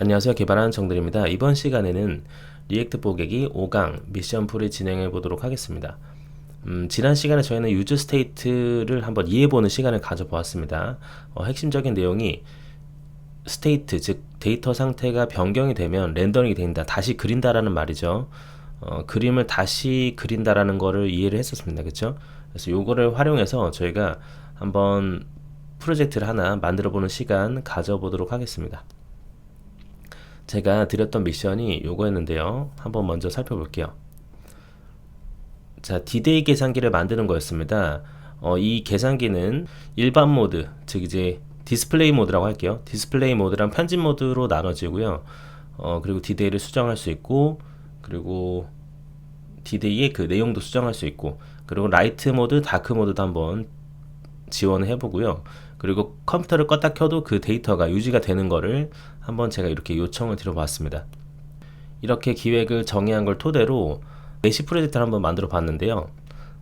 안녕하세요. 개발하는 정들입니다. 이번 시간에는 리액트 뽀개기 5강 미션 풀이 진행해 보도록 하겠습니다. 지난 시간에 저희는 유즈 스테이트를 한번 이해해보는 시간을 가져보았습니다. 핵심적인 내용이 스테이트, 즉 데이터 상태가 변경이 되면 렌더링이 된다, 다시 그린다라는 말이죠. 그림을 다시 그린다라는 거를 이해를 했었습니다. 그렇죠? 그래서 요거를 활용해서 저희가 한번 프로젝트를 하나 만들어 보는 시간 가져보도록 하겠습니다. 제가 드렸던 미션이 요거였는데요. 한번 먼저 살펴볼게요. 자, D-Day 계산기를 만드는 거였습니다. 이 계산기는 일반 모드, 즉 이제 디스플레이 모드라고 할게요. 디스플레이 모드랑 편집 모드로 나눠지고요. 그리고 D-Day를 수정할 수 있고, 그리고 D-Day의 그 내용도 수정할 수 있고, 그리고 라이트 모드, 다크 모드도 한번 지원을 해보고요. 그리고 컴퓨터를 껐다 켜도 그 데이터가 유지가 되는 거를 한번 제가 이렇게 요청을 드려봤습니다. 이렇게 기획을 정의한 걸 토대로 메시 프로젝트를 한번 만들어 봤는데요.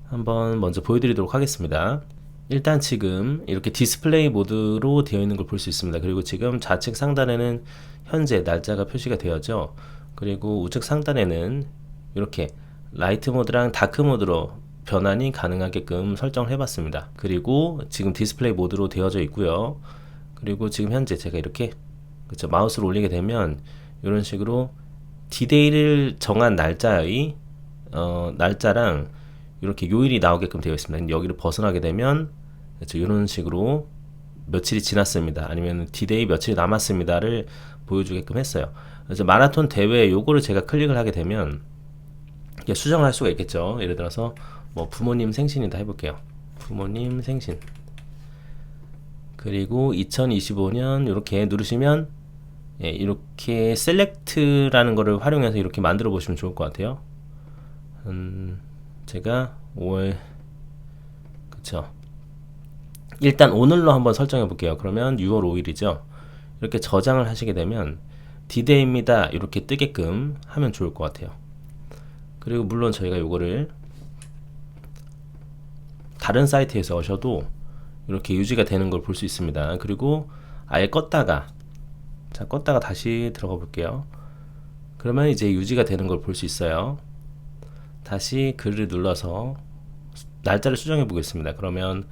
한번 먼저 보여드리도록 하겠습니다. 일단 지금 이렇게 디스플레이 모드로 되어 있는 걸 볼 수 있습니다. 그리고 지금 좌측 상단에는 현재 날짜가 표시가 되어져. 그리고 우측 상단에는 이렇게 라이트 모드랑 다크 모드로 변환이 가능하게끔 설정을 해봤습니다. 그리고 지금 디스플레이 모드로 되어져 있고요. 그리고 지금 현재 제가 이렇게 그쵸, 마우스를 올리게 되면 이런 식으로 D-Day를 정한 날짜의 날짜랑 이렇게 요일이 나오게끔 되어 있습니다. 여기를 벗어나게 되면 그쵸, 이런 식으로 며칠이 지났습니다. 아니면 D-Day 며칠이 남았습니다를 보여주게끔 했어요. 그래서 마라톤 대회 요거를 제가 클릭을 하게 되면 수정을 할 수가 있겠죠. 예를 들어서 뭐 부모님 생신이다 해볼게요. 부모님 생신. 그리고 2025년 이렇게 누르시면 이렇게 셀렉트라는 거를 활용해서 이렇게 만들어 보시면 좋을 것 같아요. 제가 5월 그쵸. 일단 오늘로 한번 설정해 볼게요. 그러면 6월 5일이죠. 이렇게 저장을 하시게 되면 D-Day입니다. 이렇게 뜨게끔 하면 좋을 것 같아요. 그리고 물론 저희가 요거를 다른 사이트에서 하셔도 이렇게 유지가 되는 걸 볼 수 있습니다. 그리고 아예 껐다가 다시 들어가 볼게요. 그러면 이제 유지가 되는 걸 볼 수 있어요. 다시 글을 눌러서 날짜를 수정해 보겠습니다. 그러면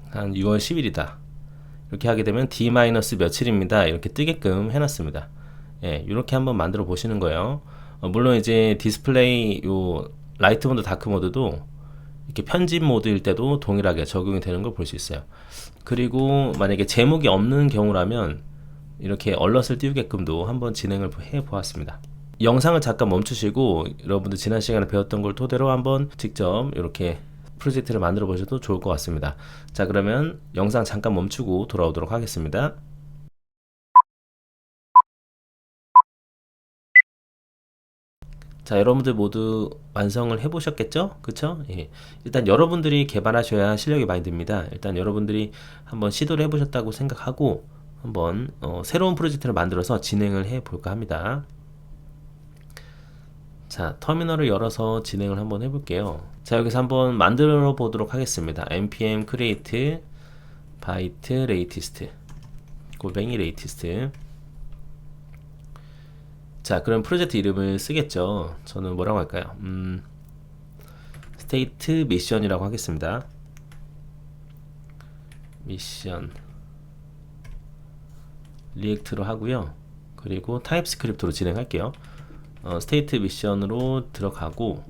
한 6월 10일이다. 이렇게 하게 되면 D- 며칠입니다. 이렇게 뜨게끔 해놨습니다. 이렇게 한번 만들어 보시는 거예요. 물론 이제 디스플레이 요 라이트 모드, 다크 모드도 이렇게 편집 모드일 때도 동일하게 적용이 되는 걸 볼 수 있어요. 그리고 만약에 제목이 없는 경우라면 이렇게 얼럿을 띄우게끔도 한번 진행을 해 보았습니다. 영상을 잠깐 멈추시고 여러분들 지난 시간에 배웠던 걸 토대로 한번 직접 이렇게 프로젝트를 만들어 보셔도 좋을 것 같습니다. 자, 그러면 영상 잠깐 멈추고 돌아오도록 하겠습니다. 자, 여러분들 모두 완성을 해보셨겠죠? 그쵸? 예. 일단 여러분들이 개발하셔야 실력이 많이 듭니다. 일단 여러분들이 한번 시도를 해보셨다고 생각하고 한번 새로운 프로젝트를 만들어서 진행을 해볼까 합니다. 자, 터미널을 열어서 진행을 한번 해볼게요. 자, 여기서 한번 만들어 보도록 하겠습니다. npm create byte latest 골뱅이 latest. 자, 그럼 프로젝트 이름을 쓰겠죠. 저는 뭐라고 할까요? 스테이트 미션이라고 하겠습니다. 미션 리액트로 하고요. 그리고 타입스크립트로 진행할게요. 스테이트 미션으로 들어가고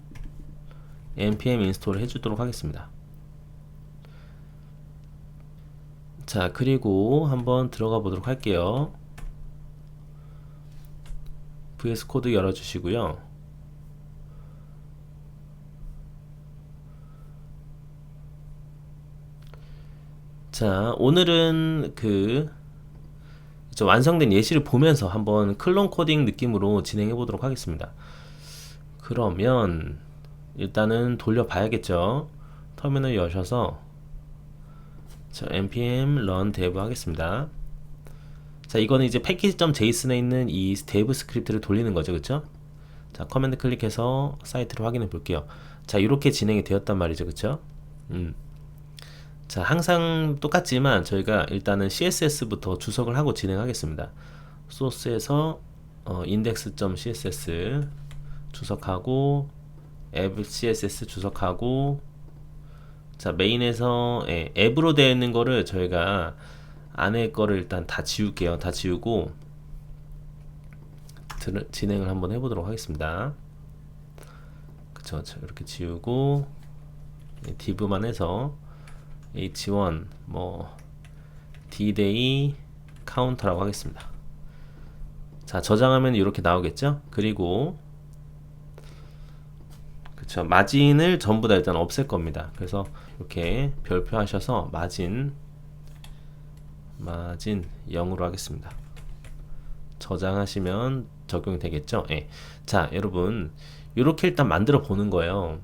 npm 인스톨을 해주도록 하겠습니다. 자, 그리고 한번 들어가 보도록 할게요. VS 코드 열어주시고요. 자, 오늘은 완성된 예시를 보면서 한번 클론 코딩 느낌으로 진행해 보도록 하겠습니다. 그러면 일단은 돌려봐야겠죠. 터미널 여셔서 npm run dev 하겠습니다. 자, 이거는 이제 package.json에 있는 이 dev 스크립트를 돌리는 거죠. 그쵸? 자, 커맨드 클릭해서 사이트를 확인해 볼게요. 자, 이렇게 진행이 되었단 말이죠. 그쵸? 자, 항상 똑같지만 저희가 일단은 CSS부터 주석을 하고 진행하겠습니다. 소스에서 index.css 주석하고 앱 css 주석하고, 자, 메인에서 앱으로 되어 있는 거를 저희가 안에 거를 일단 다 지울게요. 다 지우고 진행을 한번 해보도록 하겠습니다. 그쵸, 이렇게 지우고 div만 해서 h1 뭐 dday 카운터라고 하겠습니다. 자, 저장하면 이렇게 나오겠죠. 그리고 그쵸, 마진을 전부 다 일단 없앨 겁니다. 그래서 이렇게 별표 하셔서 마진 0으로 하겠습니다. 저장하시면 적용이 되겠죠. 예. 자, 여러분 이렇게 일단 만들어 보는 거예요.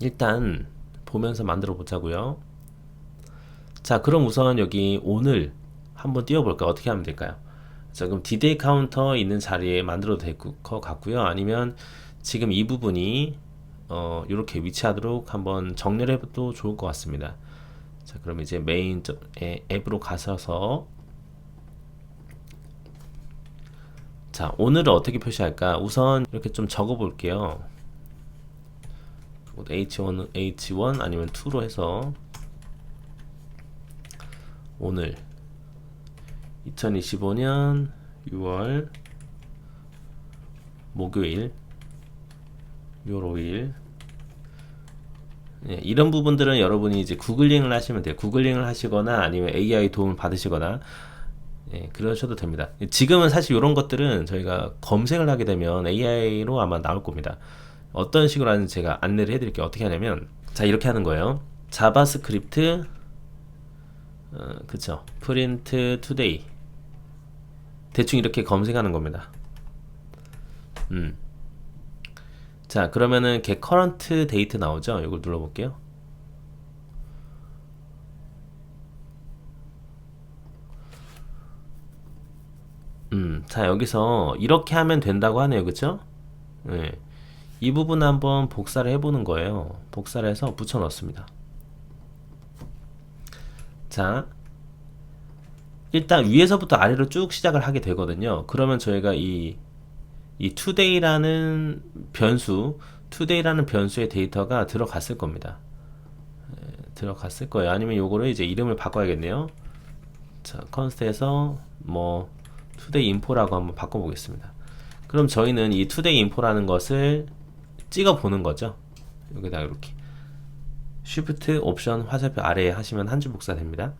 일단 보면서 만들어 보자고요. 자, 그럼 우선 여기 오늘 한번 띄워볼까요? 어떻게 하면 될까요? 자, 그럼 디데이 카운터 있는 자리에 만들어도 될 것 같고요. 아니면 지금 이 부분이 이렇게 위치하도록 한번 정렬해 도 좋을 것 같습니다. 자, 그럼 이제 메인 앱으로 가셔서, 자, 오늘은 어떻게 표시할까? 우선 이렇게 좀 적어 볼게요. H1 아니면 2로 해서 오늘 2025년 6월 목요일 6월 5일. 예, 이런 부분들은 여러분이 이제 구글링을 하시면 돼요. 구글링을 하시거나 아니면 AI 도움을 받으시거나, 예, 그러셔도 됩니다. 지금은 사실 이런 것들은 저희가 검색을 하게 되면 AI로 아마 나올 겁니다. 어떤 식으로 하는지 제가 안내를 해드릴게요. 어떻게 하냐면, 자, 이렇게 하는 거예요. 자바스크립트 그쵸, 프린트 투데이, 대충 이렇게 검색하는 겁니다. 자, 그러면은 get current date 나오죠? 이걸 눌러볼게요. 자, 여기서 이렇게 하면 된다고 하네요. 그쵸? 네. 이 부분 한번 복사를 해보는 거예요. 복사를 해서 붙여 넣습니다. 자, 일단 위에서부터 아래로 쭉 시작을 하게 되거든요. 그러면 저희가 이 today라는 변수의 데이터가 들어갔을 겁니다. 들어갔을 거예요. 아니면 요거를 이제 이름을 바꿔야겠네요. 자, const에서 뭐 today info라고 한번 바꿔보겠습니다. 그럼 저희는 이 today info라는 것을 찍어 보는 거죠. 여기다가 이렇게 Shift 옵션 화살표 아래에 하시면 한 줄 복사 됩니다.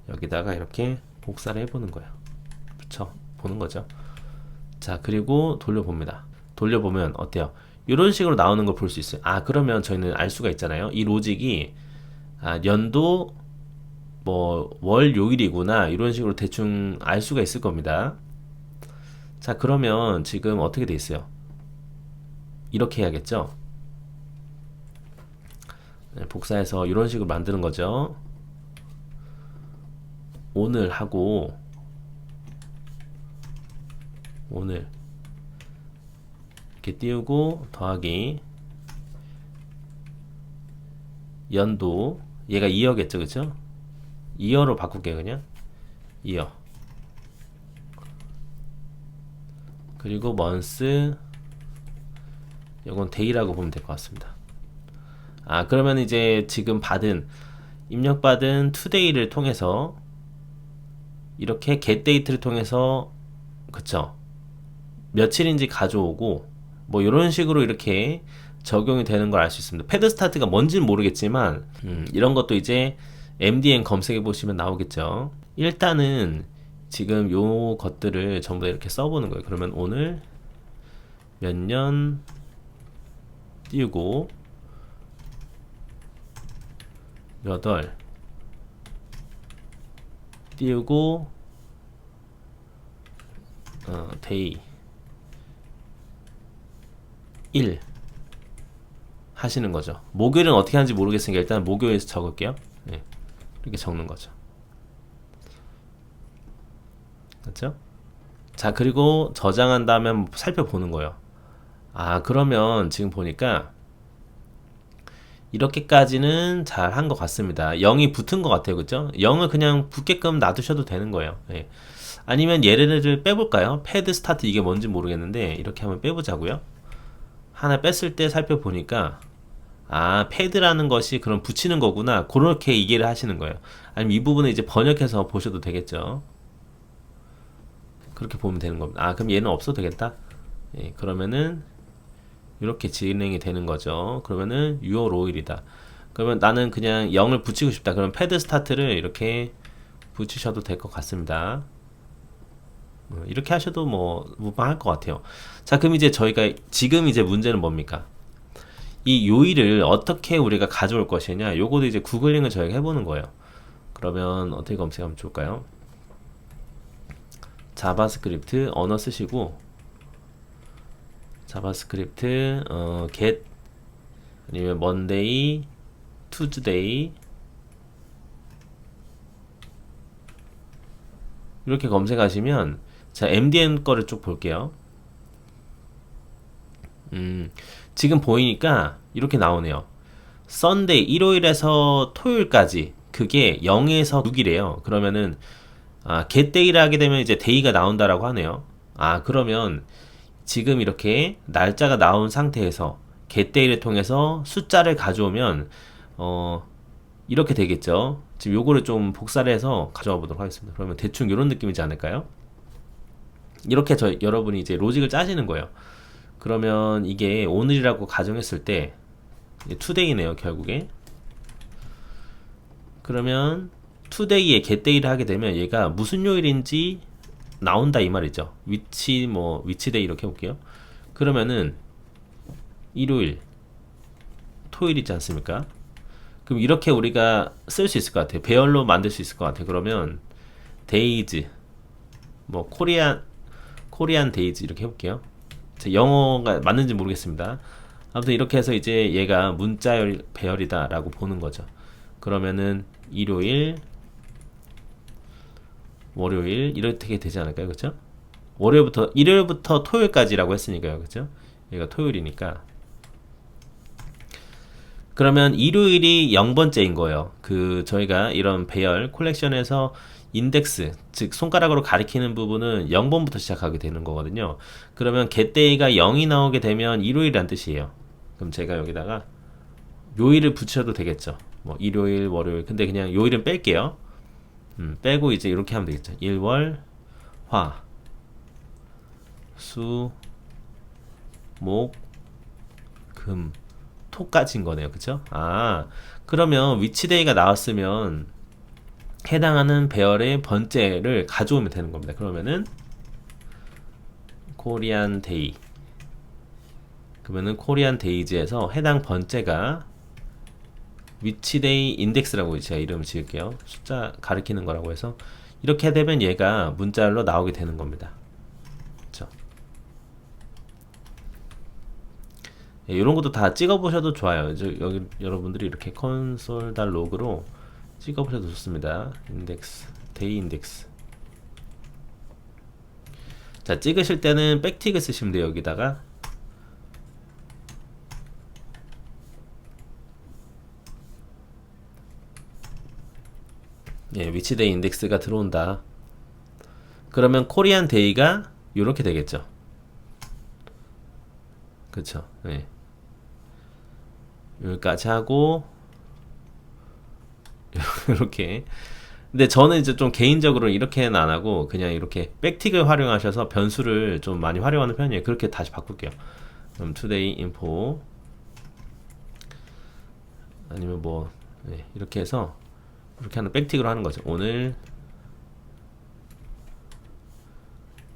여기다가 이렇게 복사를 해보는 거예요. 붙여 보는 거죠. 자, 그리고 돌려봅니다. 돌려보면 어때요? 이런 식으로 나오는 걸 볼 수 있어요. 아, 그러면 저희는 알 수가 있잖아요. 이 로직이 연도 뭐 월 요일이구나, 이런 식으로 대충 알 수가 있을 겁니다. 자, 그러면 지금 어떻게 돼 있어요? 이렇게 해야겠죠? 네, 복사해서 이런 식으로 만드는 거죠. 오늘 하고 오늘 이렇게 띄우고 더하기 연도, 얘가 2여겠죠, 그쵸? 2여로 바꿀게요. 그냥 2여, 그리고 month, 이건 day라고 보면 될 것 같습니다. 아, 그러면 이제 지금 입력받은 today를 통해서 이렇게 get date를 통해서, 그쵸, 며칠인지 가져오고 뭐 이런 식으로 이렇게 적용이 되는 걸 알 수 있습니다. 패드 스타트가 뭔지는 모르겠지만 이런 것도 이제 MDN 검색해 보시면 나오겠죠. 일단은 지금 요 것들을 전부 다 이렇게 써보는 거예요. 그러면 오늘 몇 년 띄우고 몇 월 띄우고 데이 1 하시는 거죠. 목요일은 어떻게 하는지 모르겠으니까 일단 목요일에서 적을게요. 네, 이렇게 적는 거죠. 그렇죠? 자, 그리고 저장한 다음에 한번 살펴보는 거예요. 아, 그러면 지금 보니까 이렇게까지는 잘 한 것 같습니다. 0이 붙은 것 같아요. 그죠? 0을 그냥 붙게끔 놔두셔도 되는 거예요. 예. 아니면 얘를 빼볼까요? 패드 스타트 이게 뭔지 모르겠는데 이렇게 한번 빼보자고요. 하나 뺐을 때 살펴보니까 아 패드라는 것이 그럼 붙이는 거구나, 그렇게 이해를 하시는 거예요. 아니면 이 부분을 이제 번역해서 보셔도 되겠죠. 그렇게 보면 되는 겁니다. 아 그럼 얘는 없어도 되겠다. 예, 그러면은 이렇게 진행이 되는 거죠. 그러면은 6월 5일이다. 그러면 나는 그냥 0을 붙이고 싶다. 그럼 패드 스타트를 이렇게 붙이셔도 될 것 같습니다. 이렇게 하셔도 뭐 무방할 것 같아요. 자, 그럼 이제 저희가 지금 이제 문제는 뭡니까? 이 요일을 어떻게 우리가 가져올 것이냐, 요거도 이제 구글링을 저희가 해보는 거예요. 그러면 어떻게 검색하면 좋을까요? 자바스크립트 언어 쓰시고 자바스크립트 get 아니면 Monday, Tuesday 이렇게 검색하시면 자 MDN 거를 쭉 볼게요. 지금 보이니까 이렇게 나오네요. 썬데이 일요일에서 토요일까지 그게 0에서 6이래요. 그러면은 getDay를 하게 되면 이제 day가 나온다라고 하네요. 그러면 지금 이렇게 날짜가 나온 상태에서 getDay를 통해서 숫자를 가져오면 이렇게 되겠죠. 지금 요거를 좀 복사를 해서 가져와 보도록 하겠습니다. 그러면 대충 이런 느낌이지 않을까요? 이렇게 여러분이 이제 로직을 짜시는 거예요. 그러면 이게 오늘이라고 가정했을 때 today네요 결국에. 그러면 today에 getDay를 하게 되면 얘가 무슨 요일인지 나온다 이 말이죠. 위치데이 이렇게 해볼게요. 그러면은 일요일, 토요일 있지 않습니까? 그럼 이렇게 우리가 쓸 수 있을 것 같아요. 배열로 만들 수 있을 것 같아요. 그러면 days, 뭐 코리안 데이즈 이렇게 해볼게요. 영어가 맞는지 모르겠습니다. 아무튼 이렇게 해서 이제 얘가 문자 배열이다 라고 보는 거죠. 그러면은 일요일, 월요일 이렇게 되지 않을까요? 그쵸? 일요일부터 토요일까지라고 했으니까요. 그쵸? 얘가 토요일이니까. 그러면 일요일이 0번째인 거예요. 저희가 이런 배열 콜렉션에서 인덱스, 즉 손가락으로 가리키는 부분은 0번부터 시작하게 되는 거거든요. 그러면 getDay가 0이 나오게 되면 일요일이란 뜻이에요. 그럼 제가 여기다가 요일을 붙여도 되겠죠. 뭐 일요일, 월요일. 근데 그냥 요일은 뺄게요. 빼고 이제 이렇게 하면 되겠죠. 일, 월, 화, 수, 목, 금, 토까지인 거네요. 그쵸? 그러면 위치데이가 나왔으면 해당하는 배열의 번째를 가져오면 되는 겁니다. 그러면은 코리안 데이, 그러면은 코리안 데이즈에서 해당 번째가 위치데이 인덱스라고 제가 이름을 지을게요. 숫자 가리키는 거라고 해서 이렇게 되면 얘가 문자열로 나오게 되는 겁니다. 그쵸? 이런 것도 다 찍어보셔도 좋아요. 여기 여러분들이 이렇게 console.log로 찍어보셔도 좋습니다. 인덱스, 데이 인덱스. 자, 찍으실 때는 백티그 쓰시면 돼요. 여기다가 위치데이 인덱스가 들어온다. 그러면 코리안 데이가 이렇게 되겠죠. 그쵸? 네. 여기까지 하고 이렇게. 근데 저는 이제 좀 개인적으로 이렇게는 안 하고 그냥 이렇게 백틱을 활용하셔서 변수를 좀 많이 활용하는 편이에요. 그렇게 다시 바꿀게요. 그럼 today info 아니면 뭐 이렇게 해서 이렇게 하는 백틱으로 하는 거죠. 오늘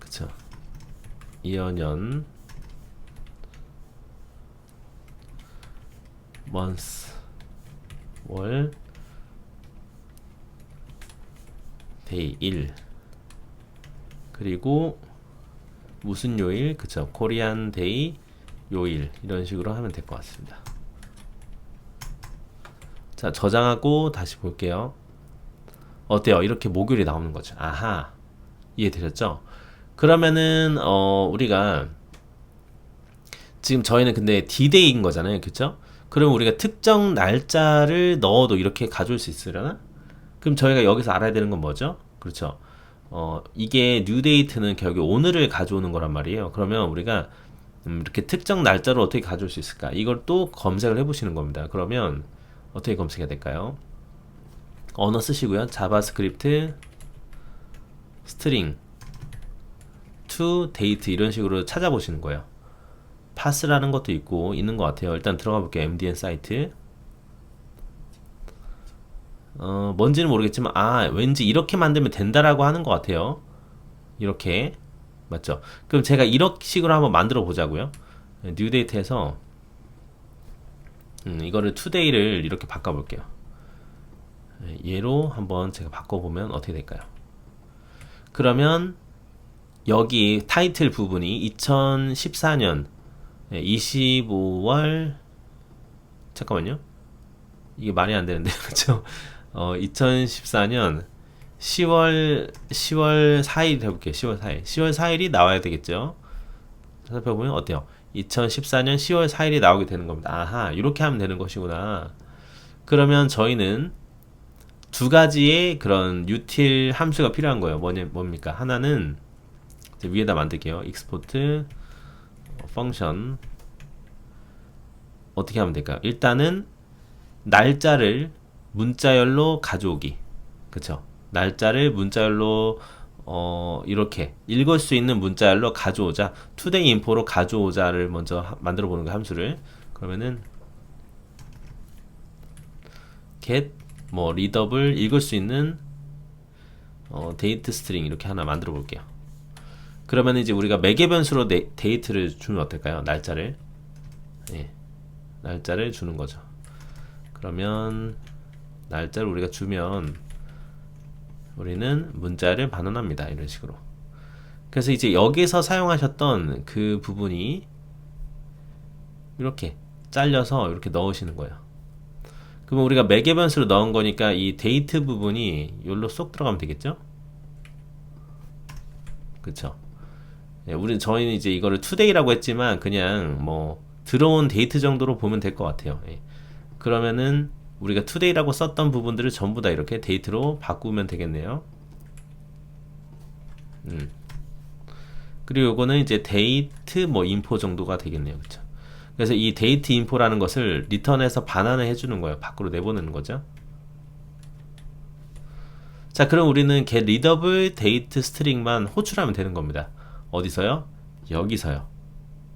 그쵸? 이어년 month 월 데이 일 그리고 무슨 요일 그쵸 코리안 데이 요일 이런 식으로 하면 될 것 같습니다. 자 저장하고 다시 볼게요. 어때요? 이렇게 목요일이 나오는 거죠. 아하 이해되셨죠? 그러면은 우리가 지금 저희는 근데 D-Day인 거잖아요. 그쵸? 그럼 우리가 특정 날짜를 넣어도 이렇게 가져올 수 있으려나? 그럼 저희가 여기서 알아야 되는 건 뭐죠? 그렇죠. 이게 뉴 데이트는 결국 오늘을 가져오는 거란 말이에요. 그러면 우리가 이렇게 특정 날짜로 어떻게 가져올 수 있을까? 이걸 또 검색을 해보시는 겁니다. 그러면 어떻게 검색해야 될까요? 언어 쓰시고요. 자바스크립트 스트링 to date 이런 식으로 찾아보시는 거예요. 파스라는 것도 있고 있는 것 같아요. 일단 들어가 볼게요. MDN 사이트. 뭔지는 모르겠지만 왠지 이렇게 만들면 된다라고 하는 것 같아요. 이렇게 맞죠? 그럼 제가 이런 식으로 한번 만들어 보자고요. 뉴 데이트에서 이거를 today를 이렇게 바꿔 볼게요. 얘로 한번 제가 바꿔보면 어떻게 될까요? 그러면 여기 타이틀 부분이 2014년 25월 잠깐만요. 이게 말이 안 되는데 그렇죠? 2014년 10월 4일 해볼게요. 10월 4일이 나와야 되겠죠? 살펴보면 어때요? 2014년 10월 4일이 나오게 되는 겁니다. 아하, 이렇게 하면 되는 것이구나. 그러면 저희는 두 가지의 그런 util 함수가 필요한 거예요. 뭡니까? 하나는 위에다 만들게요. export 펑션 어떻게 하면 될까요? 일단은 날짜를 문자열로 가져오기. 그쵸? 날짜를 문자열로 이렇게 읽을 수 있는 문자열로 가져오자. today info로 가져오자를 먼저 만들어 보는 거 함수를. 그러면은 get readable 읽을 수 있는 date string 이렇게 하나 만들어 볼게요. 그러면 이제 우리가 매개 변수로 데이트를 주면 어떨까요? 날짜를. 예. 날짜를 주는 거죠. 그러면 날짜를 우리가 주면 우리는 문자를 반환합니다. 이런 식으로. 그래서 이제 여기서 사용하셨던 그 부분이 이렇게 잘려서 이렇게 넣으시는 거예요. 그러면 우리가 매개 변수로 넣은 거니까 이 데이트 부분이 여기로 쏙 들어가면 되겠죠? 그쵸? 저희는 이제 이거를 today라고 했지만 그냥 들어온 데이트 정도로 보면 될 것 같아요. 그러면은 우리가 today라고 썼던 부분들을 전부 다 이렇게 데이트로 바꾸면 되겠네요. 그리고 요거는 이제 데이트 인포 정도가 되겠네요. 그쵸? 그래서 이 데이트 인포라는 것을 리턴해서 반환을 해주는 거예요. 밖으로 내보내는 거죠. 자, 그럼 우리는 get readable date string만 호출하면 되는 겁니다. 어디서요? 여기서요.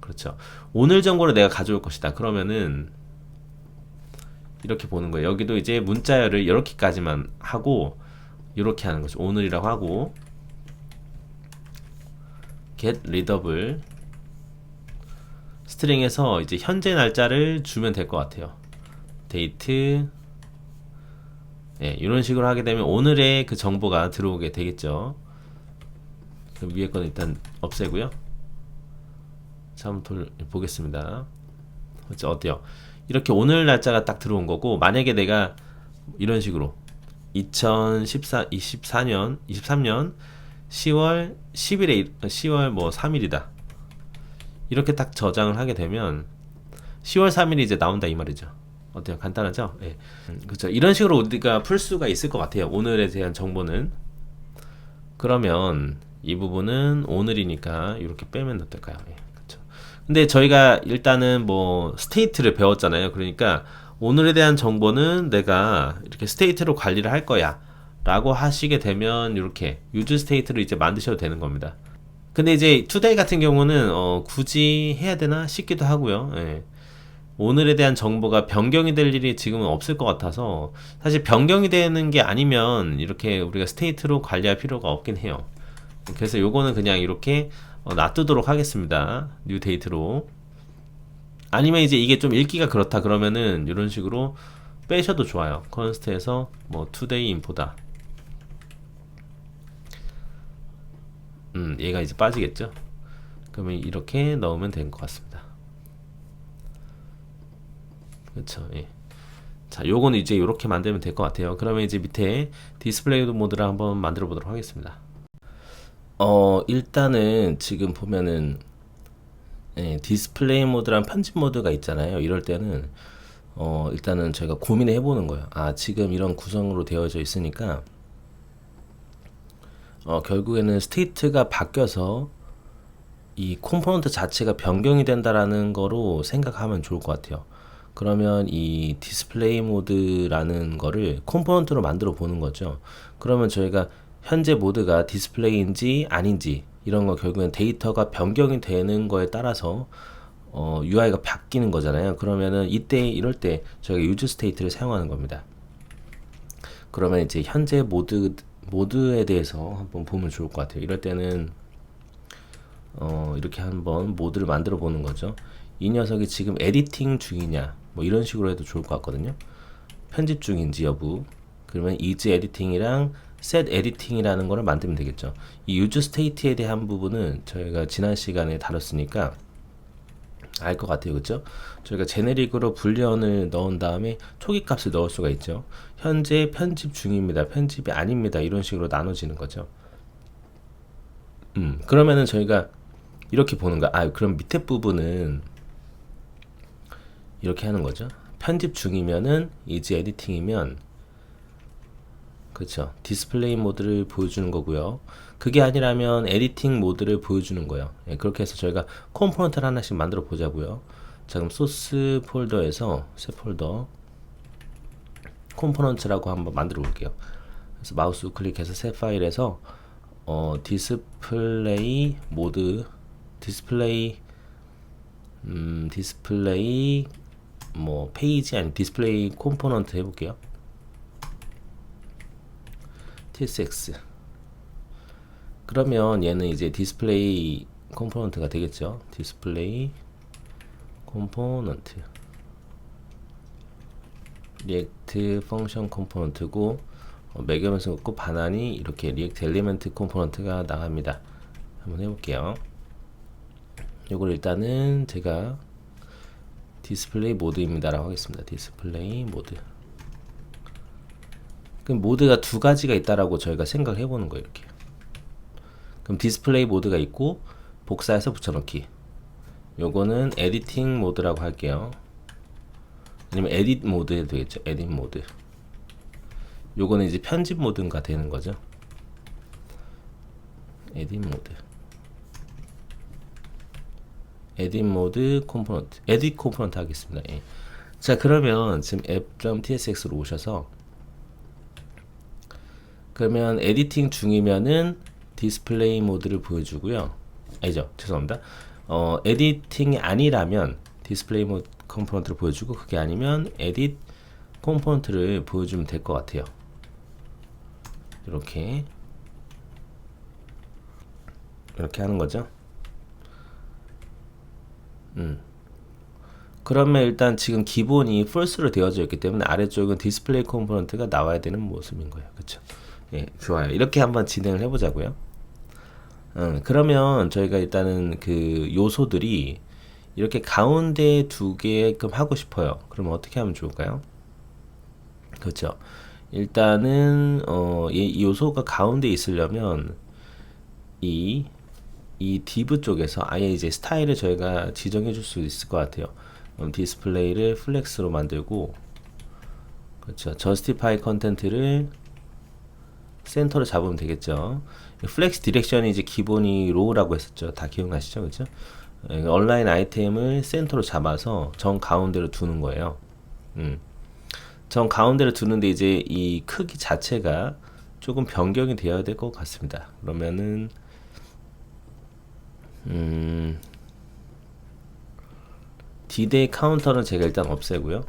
그렇죠. 오늘 정보를 내가 가져올 것이다. 그러면은 이렇게 보는 거예요. 여기도 이제 문자열을 이렇게까지만 하고 이렇게 하는 거죠. 오늘이라고 하고 get readable 스트링에서 이제 현재 날짜를 주면 될 것 같아요. date 이런 식으로 하게 되면 오늘의 그 정보가 들어오게 되겠죠. 그럼 위에 거는 일단 없애고요. 자, 한번 보겠습니다. 어때요? 이렇게 오늘 날짜가 딱 들어온 거고, 만약에 내가 이런 식으로 23년 10월 10일에 10월 3일이다. 이렇게 딱 저장을 하게 되면 10월 3일이 이제 나온다 이 말이죠. 어때요? 간단하죠? 예. 그렇죠. 이런 식으로 우리가 풀 수가 있을 것 같아요. 오늘에 대한 정보는. 그러면 이 부분은 오늘이니까 이렇게 빼면 어떨까요? 예. 그렇죠. 근데 저희가 일단은 스테이트를 배웠잖아요. 그러니까 오늘에 대한 정보는 내가 이렇게 스테이트로 관리를 할 거야 라고 하시게 되면 이렇게 유즈 스테이트를 이제 만드셔도 되는 겁니다. 근데 이제 today 같은 경우는 굳이 해야 되나 싶기도 하고요. 예. 오늘에 대한 정보가 변경이 될 일이 지금은 없을 것 같아서 사실 변경이 되는 게 아니면 이렇게 우리가 스테이트로 관리할 필요가 없긴 해요. 그래서 요거는 그냥 이렇게 놔두도록 하겠습니다. 뉴 데이트로. 아니면 이제 이게 좀 읽기가 그렇다 그러면은 이런 식으로 빼셔도 좋아요. 컨스트에서 today info다. 얘가 이제 빠지겠죠. 그러면 이렇게 넣으면 될 것 같습니다. 그렇죠. 예. 자, 요거는 이제 이렇게 만들면 될 것 같아요. 그러면 이제 밑에 디스플레이 모드를 한번 만들어 보도록 하겠습니다. 일단은 지금 보면은 디스플레이 모드랑 편집 모드가 있잖아요. 이럴 때는 일단은 제가 고민을 해보는 거예요. 아, 지금 이런 구성으로 되어져 있으니까 결국에는 스테이트가 바뀌어서 이 컴포넌트 자체가 변경이 된다라는 거로 생각하면 좋을 것 같아요. 그러면 이 디스플레이 모드라는 거를 컴포넌트로 만들어 보는 거죠. 그러면 저희가 현재 모드가 디스플레이인지 아닌지 이런 거 결국엔 데이터가 변경이 되는 거에 따라서 UI가 바뀌는 거잖아요. 그러면은 이때 이럴 때 저희가 유즈 스테이트를 사용하는 겁니다. 그러면 이제 현재 모드에 대해서 한번 보면 좋을 것 같아요. 이럴 때는 이렇게 한번 모드를 만들어 보는 거죠. 이 녀석이 지금 에디팅 중이냐 뭐 이런 식으로 해도 좋을 것 같거든요. 편집 중인지 여부. 그러면 is editing이랑 set editing이라는 거를 만들면 되겠죠. 이 use state에 대한 부분은 저희가 지난 시간에 다뤘으니까 알 것 같아요. 그렇죠? 저희가 제네릭으로 불리언을 넣은 다음에 초기 값을 넣을 수가 있죠. 현재 편집 중입니다. 편집이 아닙니다. 이런 식으로 나눠지는 거죠. 그러면은 저희가 이렇게 보는 거야. 아, 그럼 밑에 부분은 이렇게 하는 거죠. 편집 중이면은 is editing이면 그렇죠. 디스플레이 모드를 보여주는 거고요. 그게 아니라면 에디팅 모드를 보여주는 거예요. 예, 그렇게 해서 저희가 컴포넌트를 하나씩 만들어 보자고요. 자, 그럼 소스 폴더에서 새 폴더 컴포넌트라고 한번 만들어 볼게요. 그래서 마우스 우클릭해서 새 파일에서 디스플레이 모드 디스플레이 뭐 페이지 아니 디스플레이 컴포넌트 해볼게요. tsx 그러면 얘는 이제 디스플레이 컴포넌트가 되겠죠. 디스플레이 컴포넌트 리액트 펑션 컴포넌트고 매개면서 없고 반환이 이렇게 리액트 엘리멘트 컴포넌트가 나갑니다. 한번 해볼게요. 요걸 일단은 제가 디스플레이 모드입니다 라고 하겠습니다. 디스플레이 모드. 그럼 모드가 두 가지가 있다라고 저희가 생각을 해보는 거예요. 이렇게. 그럼 디스플레이 모드가 있고 복사해서 붙여넣기. 요거는 에디팅 모드라고 할게요. 아니면 에딧 모드 해도 되겠죠. 에딧 모드. 요거는 이제 편집 모드가 되는 거죠. 에딧 모드. 에딧 모드 컴포넌트. 에딧 컴포넌트 하겠습니다. 예. 자, 그러면 지금 app.tsx로 오셔서 그러면 에디팅 중이면은 디스플레이 모드를 보여주고요. 아니죠. 죄송합니다. 에디팅이 아니라면 디스플레이 모드 컴포넌트를 보여주고 그게 아니면 에딧 컴포넌트를 보여주면 될 것 같아요. 이렇게 하는 거죠. 그러면 일단 지금 기본이 false로 되어져 있기 때문에 아래쪽은 디스플레이 컴포넌트가 나와야 되는 모습인 거예요. 그렇죠? 예, 좋아요. 이렇게 한번 진행을 해보자고요. 그러면 저희가 일단은 그 요소들이 이렇게 가운데 두게끔 하고 싶어요. 그러면 어떻게 하면 좋을까요? 그렇죠. 일단은 이 요소가 가운데 있으려면 이 div 쪽에서 아예 이제 스타일을 저희가 지정해 줄 수 있을 것 같아요. 디스플레이를 플렉스로 만들고 그렇죠. justify 컨텐트를 센터로 잡으면 되겠죠. 플렉스 디렉션이 이제 기본이 로우라고 했었죠. 다 기억나시죠? 그렇죠? 온라인 아이템을 센터로 잡아서 정 가운데로 두는 거예요. 정 가운데로 두는데 이제 이 크기 자체가 조금 변경이 되어야 될 것 같습니다. 그러면은 D-Day 카운터는 제가 일단 없애고요.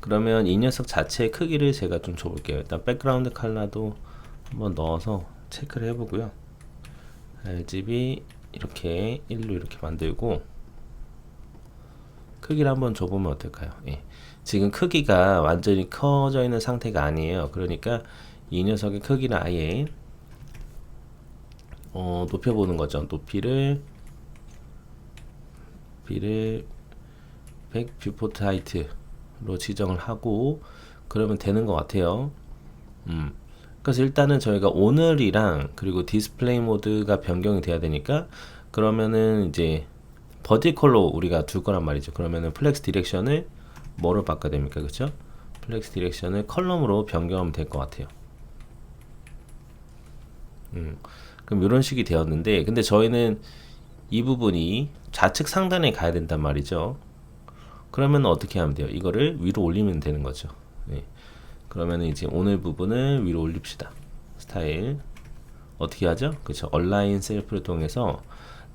그러면 이 녀석 자체의 크기를 제가 좀 줘볼게요. 일단 백그라운드 컬러도 한번 넣어서 체크를 해보고요. RGB 이렇게 1로 이렇게 만들고 크기를 한번 줘보면 어떨까요? 예. 지금 크기가 완전히 커져 있는 상태가 아니에요. 그러니까 이 녀석의 크기는 아예 높여보는 거죠. 높이를 100 뷰포트 하이트로 지정을 하고 그러면 되는 것 같아요. 그래서 일단은 저희가 오늘이랑 그리고 디스플레이 모드가 변경이 돼야 되니까 그러면은 이제 버티컬로 우리가 둘 거란 말이죠. 그러면은 플렉스 디렉션을 뭐로 바꿔야 됩니까? 그쵸? 플렉스 디렉션을 컬럼으로 변경하면 될 것 같아요. 그럼 이런 식이 되었는데, 근데 저희는 이 부분이 좌측 상단에 가야 된단 말이죠. 그러면 어떻게 하면 돼요? 이거를 위로 올리면 되는 거죠. 네. 그러면 이제 오늘 부분을 위로 올립시다. 스타일 어떻게 하죠? 그렇죠. 얼라인 셀프를 통해서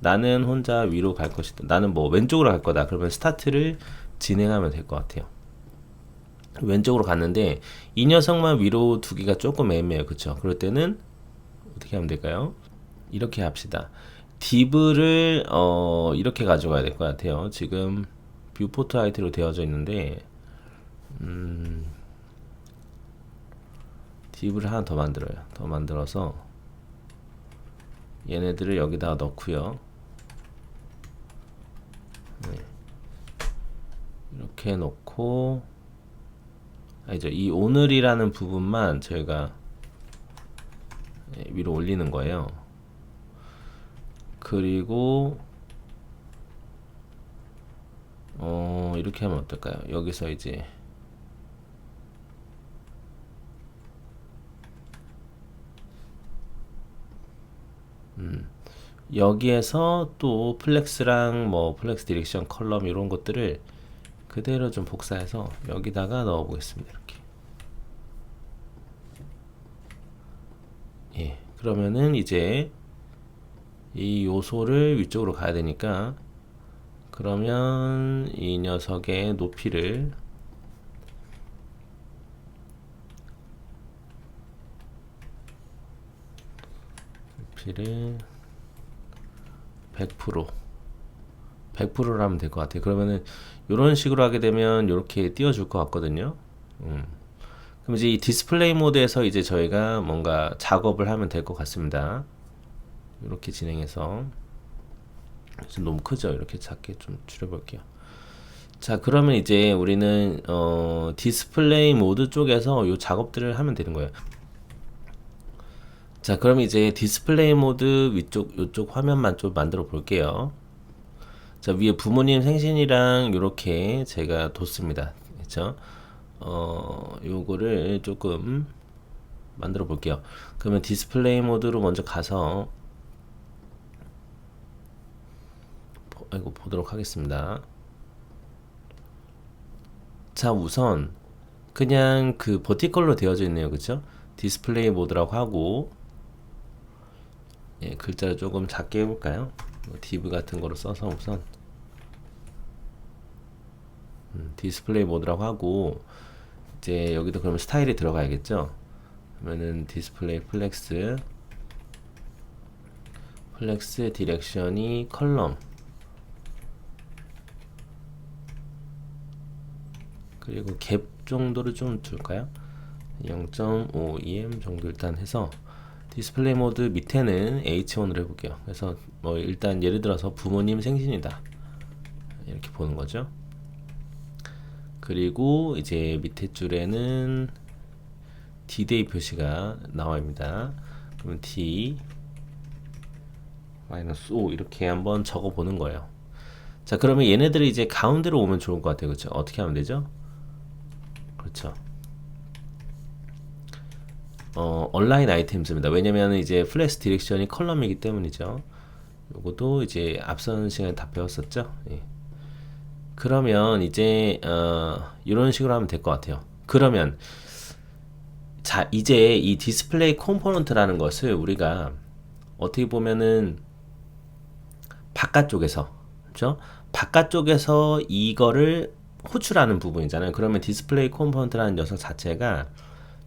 나는 혼자 위로 갈 것이다. 나는 뭐 왼쪽으로 갈 거다. 그러면 스타트를 진행하면 될 것 같아요. 왼쪽으로 갔는데 이 녀석만 위로 두기가 조금 애매해요. 그렇죠? 그럴 때는 어떻게 하면 될까요? 이렇게 합시다. div를 이렇게 가져가야 될 것 같아요. 지금 뷰포트 하이트로 되어져 있는데 div를 하나 더 만들어요. 더 만들어서 얘네들을 여기다가 넣고요. 네. 이렇게 놓고 이제 이 오늘이라는 부분만 저희가 위로 올리는 거예요. 그리고 이렇게 하면 어떨까요? 여기서 이제 여기에서 또 플렉스랑 뭐 플렉스 디렉션 컬럼 이런 것들을 그대로 좀 복사해서 여기다가 넣어 보겠습니다. 이렇게. 예. 그러면은 이제 이 요소를 위쪽으로 가야 되니까 그러면 이 녀석의 높이를 높이를 100%로 하면 될 것 같아요. 그러면은 이런 식으로 하게 되면 이렇게 띄워줄 것 같거든요. 그럼 이제 이 디스플레이 모드에서 이제 저희가 뭔가 작업을 하면 될 것 같습니다. 이렇게 진행해서 지금 너무 크죠? 이렇게 작게 좀 줄여볼게요. 자, 그러면 이제 우리는 디스플레이 모드 쪽에서 이 작업들을 하면 되는 거예요. 자, 그럼 이제 디스플레이 모드 위쪽 요쪽 화면만 좀 만들어 볼게요. 자, 위에 부모님 생신이랑 이렇게 제가 뒀습니다. 그렇죠? 요거를 조금 만들어 볼게요. 그러면 디스플레이 모드로 먼저 가서 이거 보도록 하겠습니다. 자, 우선 그냥 그 버티컬로 되어져 있네요. 그쵸? 디스플레이 모드라고 하고 예, 글자를 조금 작게 해볼까요? div 같은 거로 써서 우선 디스플레이 모드라고 하고 이제 여기도 그러면 스타일이 들어가야겠죠? 그러면은 디스플레이 플렉스 디렉션이 컬럼 그리고 갭 정도를 좀 줄까요? 0.5 em 정도 일단 해서 디스플레이 모드 밑에는 H1으로 해볼게요. 그래서 뭐 일단 예를 들어서 부모님 생신이다 이렇게 보는 거죠. 그리고 이제 밑에 줄에는 D-Day 표시가 나와입니다. 그러면 D -O 이렇게 한번 적어 보는 거예요. 자, 그러면 얘네들이 이제 가운데로 오면 좋을 것 같아요. 그렇죠? 어떻게 하면 되죠? 그렇죠. 온라인 아이템즈입니다. 왜냐면 이제 플렉스 디렉션이 컬럼이기 때문이죠. 요것도 이제 앞선 시간에 다 배웠었죠. 예. 그러면 이제 이런 식으로 하면 될 것 같아요. 그러면 자, 이제 이 디스플레이 컴포넌트라는 것을 우리가 어떻게 보면은 바깥쪽에서 그렇죠? 바깥쪽에서 이거를 호출하는 부분이잖아요. 그러면 디스플레이 컴포넌트라는 녀석 자체가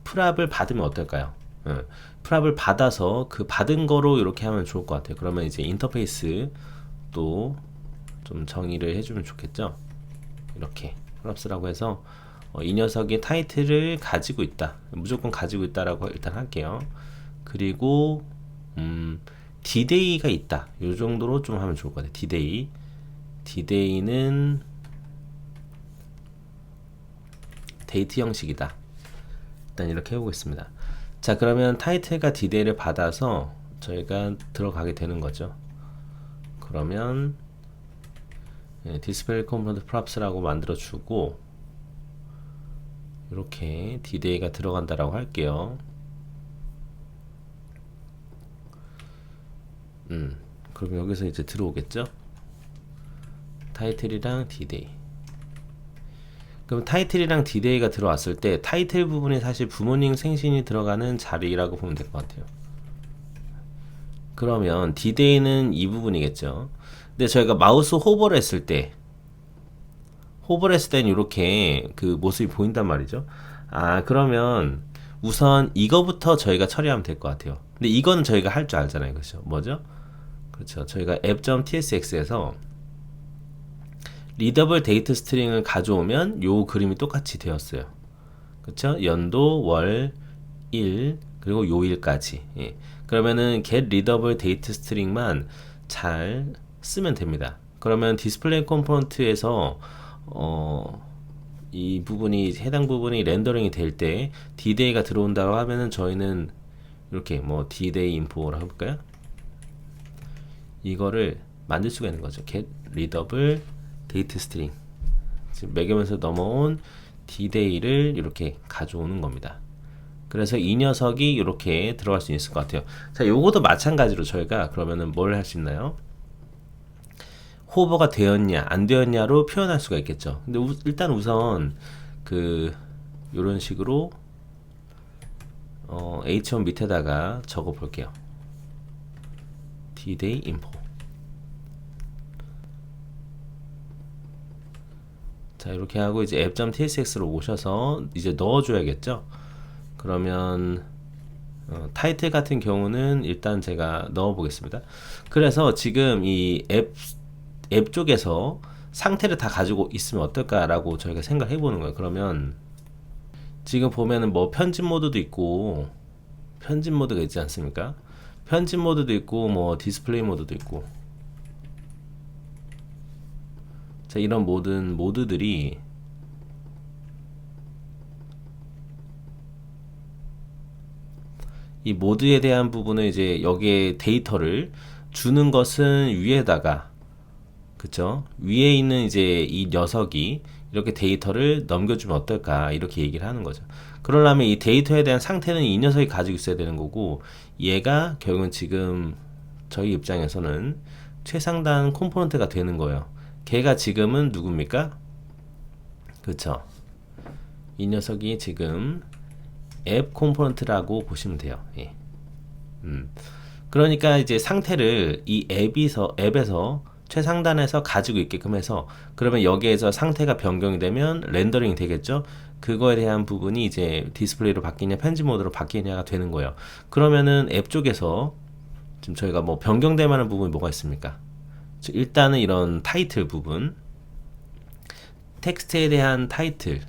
프랍을 받으면 어떨까요? 프랍을 받아서 그 받은 거로 이렇게 하면 좋을 것 같아요. 그러면 이제 인터페이스 또 좀 정의를 해주면 좋겠죠. 이렇게 프랍스라고 해서 이 녀석이 타이틀을 가지고 있다. 무조건 가지고 있다라고 일단 할게요. 그리고 D-Day가 있다. 이 정도로 좀 하면 좋을 것 같아요. D-Day. D-Day는 데이트 형식이다. 일단 이렇게 해보겠습니다. 자, 그러면 타이틀과 D-Day를 받아서 저희가 들어가게 되는 거죠. 그러면 디스플레이 컴포넌트 프롭스라고 만들어 주고 이렇게 디데이가 들어간다라고 할게요. 그럼 여기서 이제 들어오겠죠? 타이틀이랑 디데이. 그럼 타이틀이랑 디데이가 들어왔을 때 타이틀 부분이 사실 부모님 생신이 들어가는 자리라고 보면 될 것 같아요. 그러면 디데이는 이 부분이겠죠. 근데 저희가 마우스 호버를 했을 때 때는 이렇게 그 모습이 보인단 말이죠. 그러면 우선 이거부터 저희가 처리하면 될 것 같아요. 근데 이거는 저희가 할 줄 알잖아요. 그렇죠? 뭐죠? 그렇죠. 저희가 app.tsx에서 리더블 데이트 스트링을 가져오면 요 그림이 똑같이 되었어요. 그렇죠? 연도, 월, 일, 그리고 요일까지. 예. 그러면은 get readable date string만 잘 쓰면 됩니다. 그러면 디스플레이 컴포넌트에서 이 부분이 해당 부분이 렌더링이 될 때 day가 들어온다고 하면은 저희는 이렇게 뭐 dday info라고 해볼까요? 이거를 만들 수가 있는 거죠. get readable date string. 지금 매개면서 넘어온 day를 이렇게 가져오는 겁니다. 그래서 이 녀석이 이렇게 들어갈 수 있을 것 같아요. 자, 요것도 마찬가지로 저희가 그러면은 뭘 할 수 있나요? 호버가 되었냐 안 되었냐로 표현할 수가 있겠죠. 근데 일단 우선 그 요런 식으로 h1 밑에다가 적어 볼게요. dday info. 자, 이렇게 하고 이제 app.tsx로 오셔서 이제 넣어줘야겠죠. 그러면 타이틀 같은 경우는 일단 제가 넣어 보겠습니다. 그래서 지금 이 앱 쪽에서 상태를 다 가지고 있으면 어떨까라고 저희가 생각해 보는 거예요. 그러면 지금 보면은 뭐 편집 모드도 있고 편집 모드가 있지 않습니까? 편집 모드도 있고 뭐 디스플레이 모드도 있고, 자, 이런 모든 모드들이 이 모드에 대한 부분을 이제 여기에 데이터를 주는 것은 위에다가, 그쵸? 위에 있는 이제 이 녀석이 이렇게 데이터를 넘겨주면 어떨까 이렇게 얘기를 하는 거죠. 그러려면 이 데이터에 대한 상태는 이 녀석이 가지고 있어야 되는 거고, 얘가 결국은 지금 저희 입장에서는 최상단 컴포넌트가 되는 거예요. 걔가 지금은 누굽니까? 그쵸? 이 녀석이 지금 앱 컴포넌트라고 보시면 돼요. 예. 그러니까 이제 상태를 이 앱에서 최상단에서 가지고 있게끔 해서, 그러면 여기에서 상태가 변경이 되면 렌더링이 되겠죠. 그거에 대한 부분이 이제 디스플레이로 바뀌냐 편집 모드로 바뀌냐가 되는 거예요. 그러면은 앱 쪽에서 지금 저희가 뭐 변경될 만한 부분이 뭐가 있습니까? 일단은 이런 타이틀 부분, 텍스트에 대한 타이틀,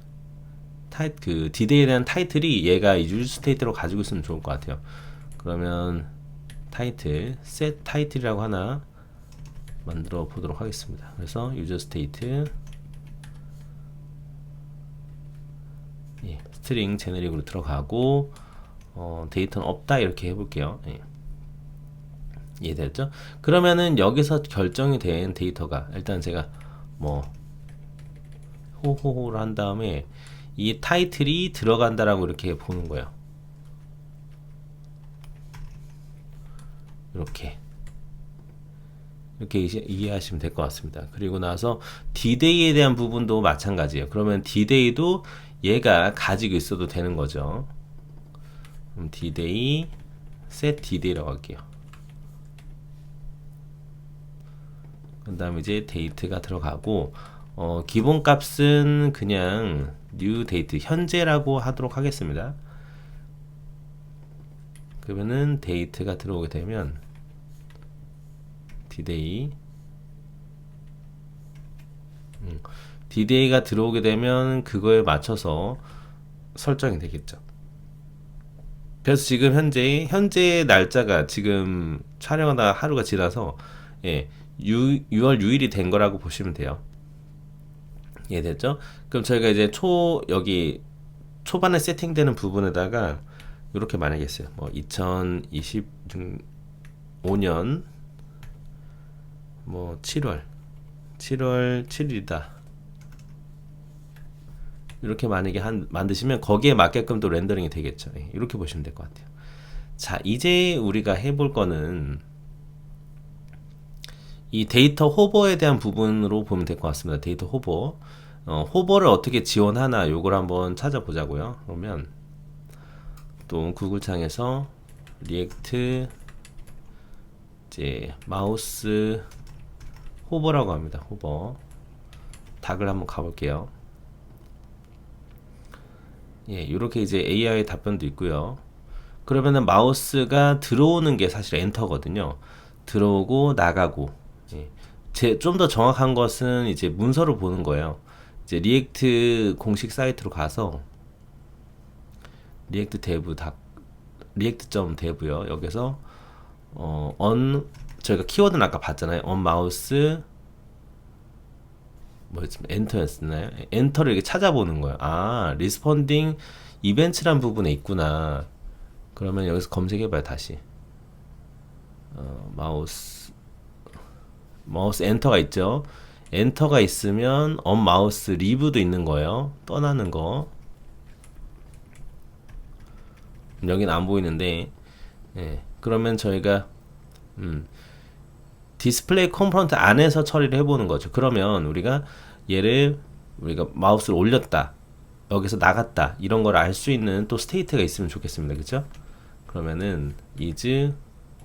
그 디데이에 대한 타이틀이 얘가 유즈 스테이트로 가지고 있으면 좋을 것 같아요. 그러면 타이틀, set 타이틀이라고 하나 만들어 보도록 하겠습니다. 그래서 유저 스테이트, 예, 스트링 제너릭으로 들어가고 데이터는 없다 이렇게 해볼게요. 예. 이해됐죠? 그러면은 여기서 결정이 된 데이터가, 일단 제가 뭐 호호호를 한 다음에 이 타이틀이 들어간다라고 이렇게 보는 거예요. 이렇게 이해하시면 될 것 같습니다. 그리고 나서 day에 대한 부분도 마찬가지예요. 그러면 day도 얘가 가지고 있어도 되는 거죠. 그럼 dday set dday라고 할게요. 그 다음에 이제 date가 들어가고, 기본 값은 그냥 new date, 현재라고 하도록 하겠습니다. 그러면은 date가 들어오게 되면 dday, day가 들어오게 되면 그거에 맞춰서 설정이 되겠죠. 그래서 지금 현재 날짜가 지금 촬영하다 하루가 지나서, 예, 6월 6일이 된 거라고 보시면 돼요. 이해됐죠? 그럼 저희가 이제 여기 초반에 세팅되는 부분에다가 이렇게 만약에 했어요. 뭐 2025년 뭐 7월 7일이다 이렇게 만약에 만드시면 거기에 맞게끔 또 렌더링이 되겠죠. 예, 이렇게 보시면 될 것 같아요. 자, 이제 우리가 해볼 거는 이 데이터 호버에 대한 부분으로 보면 될 것 같습니다. 데이터 호버. 호버를 어떻게 지원하나 요걸 한번 찾아보자고요. 그러면 또 구글 창에서 리액트 이제 마우스 호버라고 합니다. 호버. 닥을 한번 가볼게요. 예, 이렇게 이제 AI 답변도 있고요. 그러면은 마우스가 들어오는 게 사실 엔터거든요. 들어오고 나가고. 예. 좀 더 정확한 것은 이제 문서를 보는 거예요. 이제 리액트 공식 사이트로 가서 리액트 데브 리액트.dev요. 여기서 저희가 키워드는 아까 봤잖아요. on 마우스 뭐였습니까? 엔터였나요? 엔터를 이렇게 찾아보는 거예요. 아, 리스폰딩 이벤트란 부분에 있구나. 그러면 여기서 검색해봐요. 다시 마우스 엔터가 있죠. 엔터가 있으면 on 마우스 리브도 있는 거예요. 떠나는 거. 여기는 안 보이는데, 예. 그러면 저희가 디스플레이 컴포넌트 안에서 처리를 해보는 거죠. 그러면 우리가 우리가 마우스를 올렸다, 여기서 나갔다, 이런 걸 알 수 있는 또 스테이트가 있으면 좋겠습니다. 그죠? 그러면은 is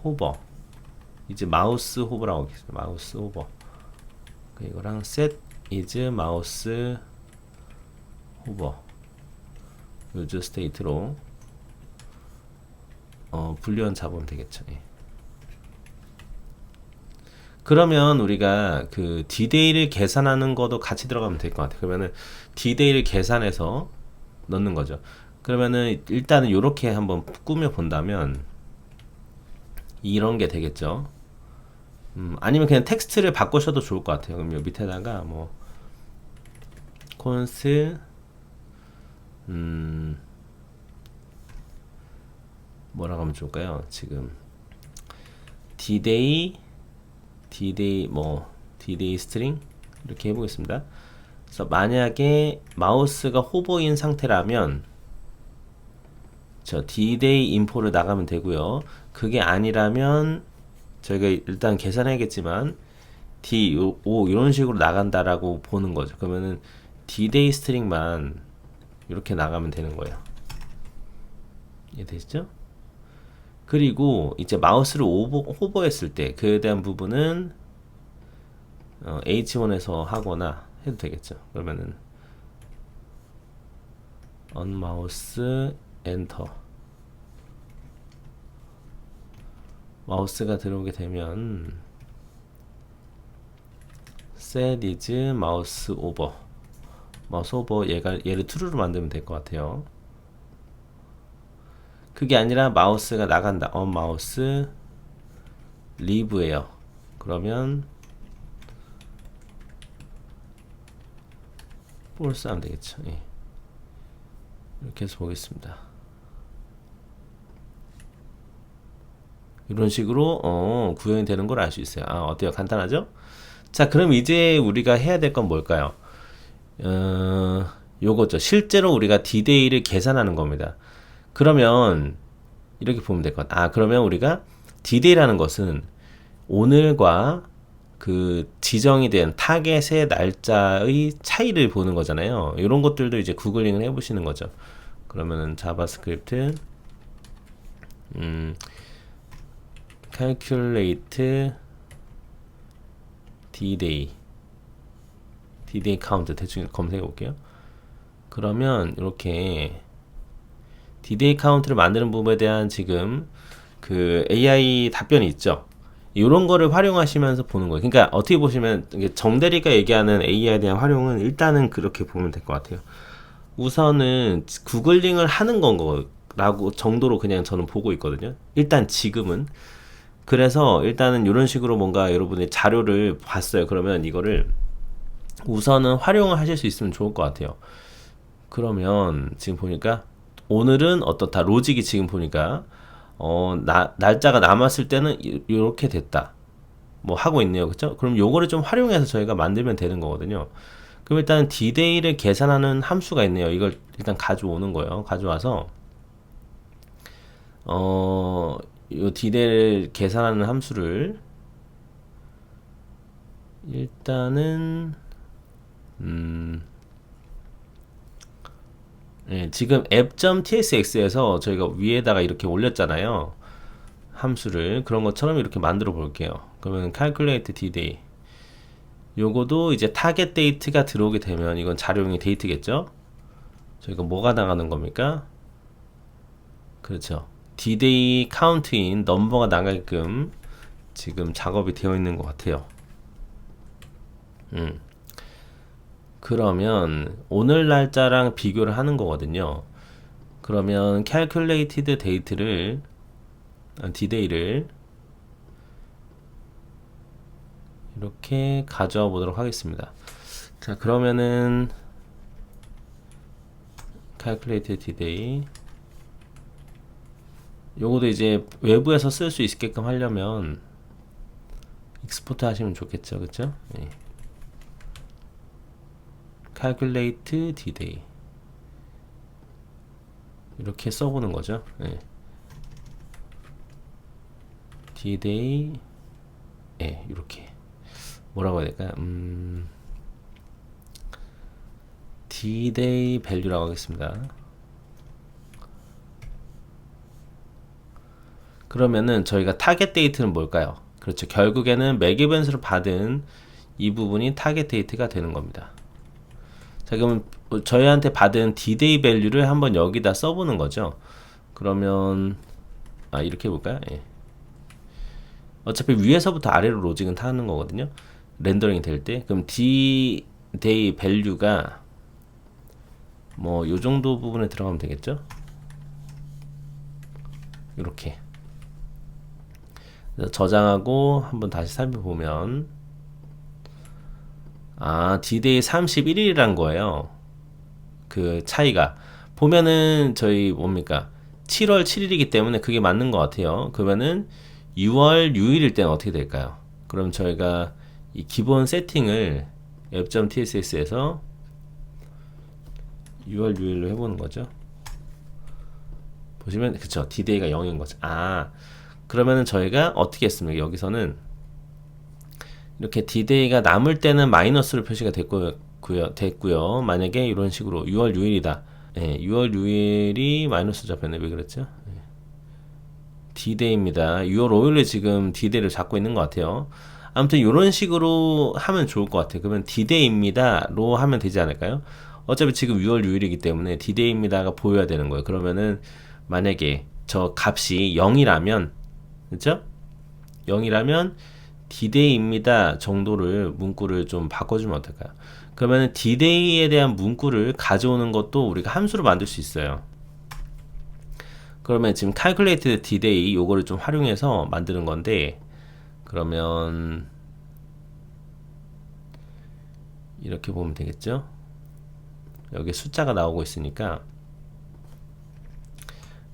hover, 이제 마우스 호버라고 하겠습니다. 마우스 호버. 이거랑 set is 마우스 호버 use state로 불리언 잡으면 되겠죠. 예. 그러면 우리가 그 디데이를 계산하는 것도 같이 들어가면 될 것 같아요. 그러면은 디데이를 계산해서 넣는 거죠. 그러면은 일단은 이렇게 한번 꾸며 본다면 이런 게 되겠죠. 아니면 그냥 텍스트를 바꾸셔도 좋을 것 같아요. 그럼 요 밑에다가 뭐 콘스 뭐라고 하면 좋을까요? 지금 디데이 스트링 이렇게 해보겠습니다. 그래서 만약에 마우스가 호버인 상태라면 저 디데이 인포를 나가면 되고요. 그게 아니라면 저희가 일단 계산해야겠지만 D5 이런 식으로 나간다라고 보는 거죠. 그러면은 디데이 스트링만 이렇게 나가면 되는 거예요. 이해되시죠? 그리고 이제 마우스를 호버했을 때 그에 대한 부분은 H1에서 하거나 해도 되겠죠. 그러면은 on 마우스 엔터, 마우스가 들어오게 되면 set is 마우스 오버, 얘를 true로 만들면 될 것 같아요. 그게 아니라 마우스가 나간다, on 마우스 leave예요. 그러면 false 하면 되겠죠. 예. 이렇게 해서 보겠습니다. 이런 식으로 구현이 되는 걸 알 수 있어요. 아, 어때요? 간단하죠? 자, 그럼 이제 우리가 해야 될 건 뭘까요? 요거죠. 실제로 우리가 디데이를 계산하는 겁니다. 그러면 이렇게 보면 될 것 같아요. 그러면 우리가 디데이라는 것은 오늘과 그 지정이 된 타겟의 날짜의 차이를 보는 거잖아요. 이런 것들도 이제 구글링을 해보시는 거죠. 그러면은 자바스크립트 calculate D-Day count 대충 검색해 볼게요. 그러면 이렇게 D-Day count를 만드는 부분에 대한 지금 그 AI 답변이 있죠. 이런 거를 활용하시면서 보는 거예요. 그러니까 어떻게 보시면 정대리가 얘기하는 AI에 대한 활용은 일단은 그렇게 보면 될 것 같아요. 우선은 구글링을 하는 건거라고 정도로 그냥 저는 보고 있거든요. 일단 지금은. 그래서 일단은 이런 식으로 뭔가 여러분이 자료를 봤어요. 그러면 이거를 우선은 활용을 하실 수 있으면 좋을 것 같아요. 그러면 지금 보니까 오늘은 어떻다, 로직이 지금 보니까 날짜가 남았을 때는 이렇게 됐다, 뭐 하고 있네요. 그쵸? 그럼 요거를 좀 활용해서 저희가 만들면 되는 거거든요. 그럼 일단 D-Day를 계산하는 함수가 있네요. 이걸 일단 가져오는 거예요. 가져와서 이 D-Day를 계산하는 함수를 일단은 예, 지금 app.tsx에서 저희가 위에다가 이렇게 올렸잖아요. 함수를 그런 것처럼 이렇게 만들어 볼게요. 그러면 calculate D-Day 요거도 이제 타겟 데이트가 들어오게 되면 이건 자료용의 데이트겠죠? 저희가 뭐가 나가는 겁니까? 그렇죠. D-Day 카운트인 넘버가 나가게끔 지금 작업이 되어 있는 것 같아요. 그러면 오늘 날짜랑 비교를 하는 거거든요. 그러면 calculated date를 D-Day를 이렇게 가져와 보도록 하겠습니다. 자, 그러면은 calculated D-Day 요거도 이제 외부에서 쓸 수 있게끔 하려면 익스포트 하시면 좋겠죠, 그쵸? 예. calculate D-Day 이렇게 써보는 거죠. 예. D-Day 예, 이렇게 뭐라고 해야 될까요? D-Day value라고 하겠습니다. 그러면은 저희가 타겟 데이트는 뭘까요? 그렇죠. 결국에는 맥 이벤트를 받은 이 부분이 타겟 데이트가 되는 겁니다. 자, 그럼 저희한테 받은 D-Day value를 한번 여기다 써보는 거죠. 그러면 이렇게 해볼까요? 예. 어차피 위에서부터 아래로 로직은 타는 거거든요. 렌더링이 될 때. 그럼 D-Day value가 뭐 요 정도 부분에 들어가면 되겠죠? 이렇게 저장하고 한번 다시 살펴보면 D-Day 31일이란 거예요. 그 차이가 보면은 저희 뭡니까 7월 7일이기 때문에 그게 맞는 것 같아요. 그러면은 6월 6일일 때는 어떻게 될까요? 그럼 저희가 이 기본 세팅을 app.tsx에서 6월 6일로 해보는 거죠. 보시면 그쵸 D-Day가 0인 거죠. 그러면은 저희가 어떻게 했습니까? 여기서는 이렇게 D-Day가 남을 때는 마이너스로 표시가 됐고요. 만약에 이런 식으로 6월 6일이다. 예, 6월 6일이 마이너스 잡혔네. 왜 그랬죠? 예. D-Day입니다. 6월 5일에 지금 D-Day를 잡고 있는 것 같아요. 아무튼 이런 식으로 하면 좋을 것 같아요. 그러면 D-Day입니다로 하면 되지 않을까요? 어차피 지금 6월 6일이기 때문에 D-Day입니다가 보여야 되는 거예요. 그러면은 만약에 저 값이 0이라면 그렇죠? 0이라면 D-Day입니다 정도를 문구를 좀 바꿔주면 어떨까요? 그러면 D-Day에 대한 문구를 가져오는 것도 우리가 함수로 만들 수 있어요. 그러면 지금 calculated D-Day 요거를 좀 활용해서 만드는 건데 그러면 이렇게 보면 되겠죠? 여기 숫자가 나오고 있으니까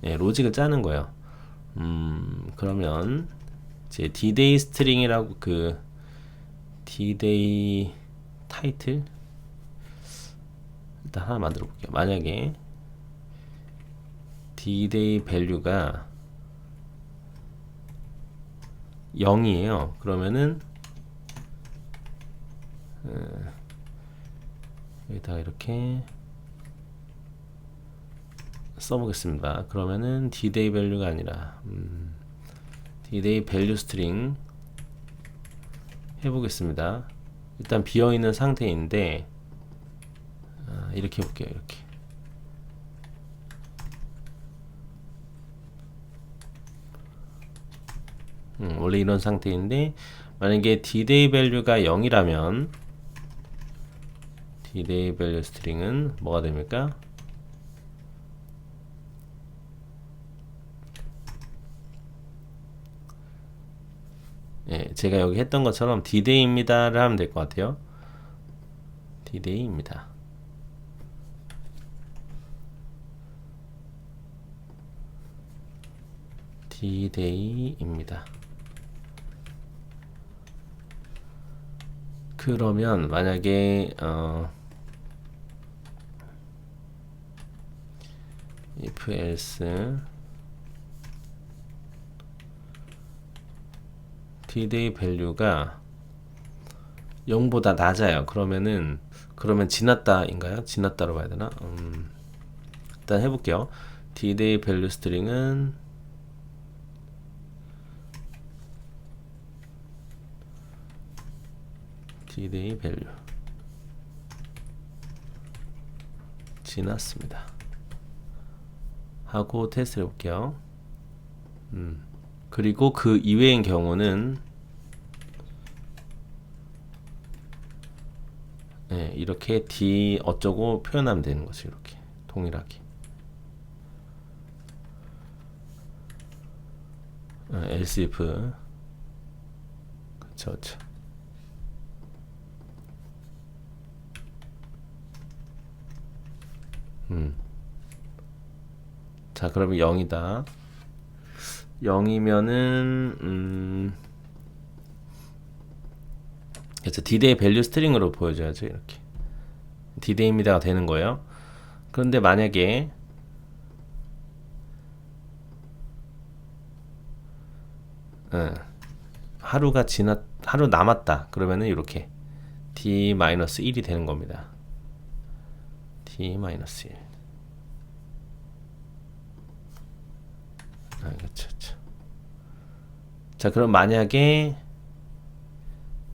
예, 로직을 짜는 거예요. 그러면 이제 D-Day 스트링이라고 그 D-Day 타이틀 일단 하나 만들어 볼게요. 만약에 D-Day 밸류가 0이에요. 그러면은 여기다가 이렇게 써보겠습니다. 그러면은 D-Day 밸류가 아니라 D-Day 밸류 스트링 해보겠습니다. 일단 비어있는 상태인데 이렇게 해볼게요. 이렇게 원래 이런 상태인데 만약에 D-Day 밸류가 0이라면 D-Day 밸류 스트링은 뭐가 됩니까? 예, 제가 여기 했던 것처럼 D-Day입니다를 하면 될 것 같아요. D-Day입니다. D-Day입니다. 그러면 만약에 if else dday 밸류가 0보다 낮아요. 그러면 지났다인가요? 지났다로 봐야 되나? 일단 해볼게요. dday 밸류 스트링은 dday 밸류 지났습니다 하고 테스트 해볼게요. 그리고 그 이외인 경우는 네, 이렇게 d 어쩌고 표현하면 되는 거죠. 이렇게 동일하게 else if 그쵸. 자, 그러면 0이다. 0이면은 그래서 dday 밸류 스트링으로 보여줘야죠. 이렇게 dday입니다가 되는 거예요. 그런데 만약에 하루 남았다. 그러면은 이렇게 d-1이 되는 겁니다. d-1. 그렇죠. 자, 그럼 만약에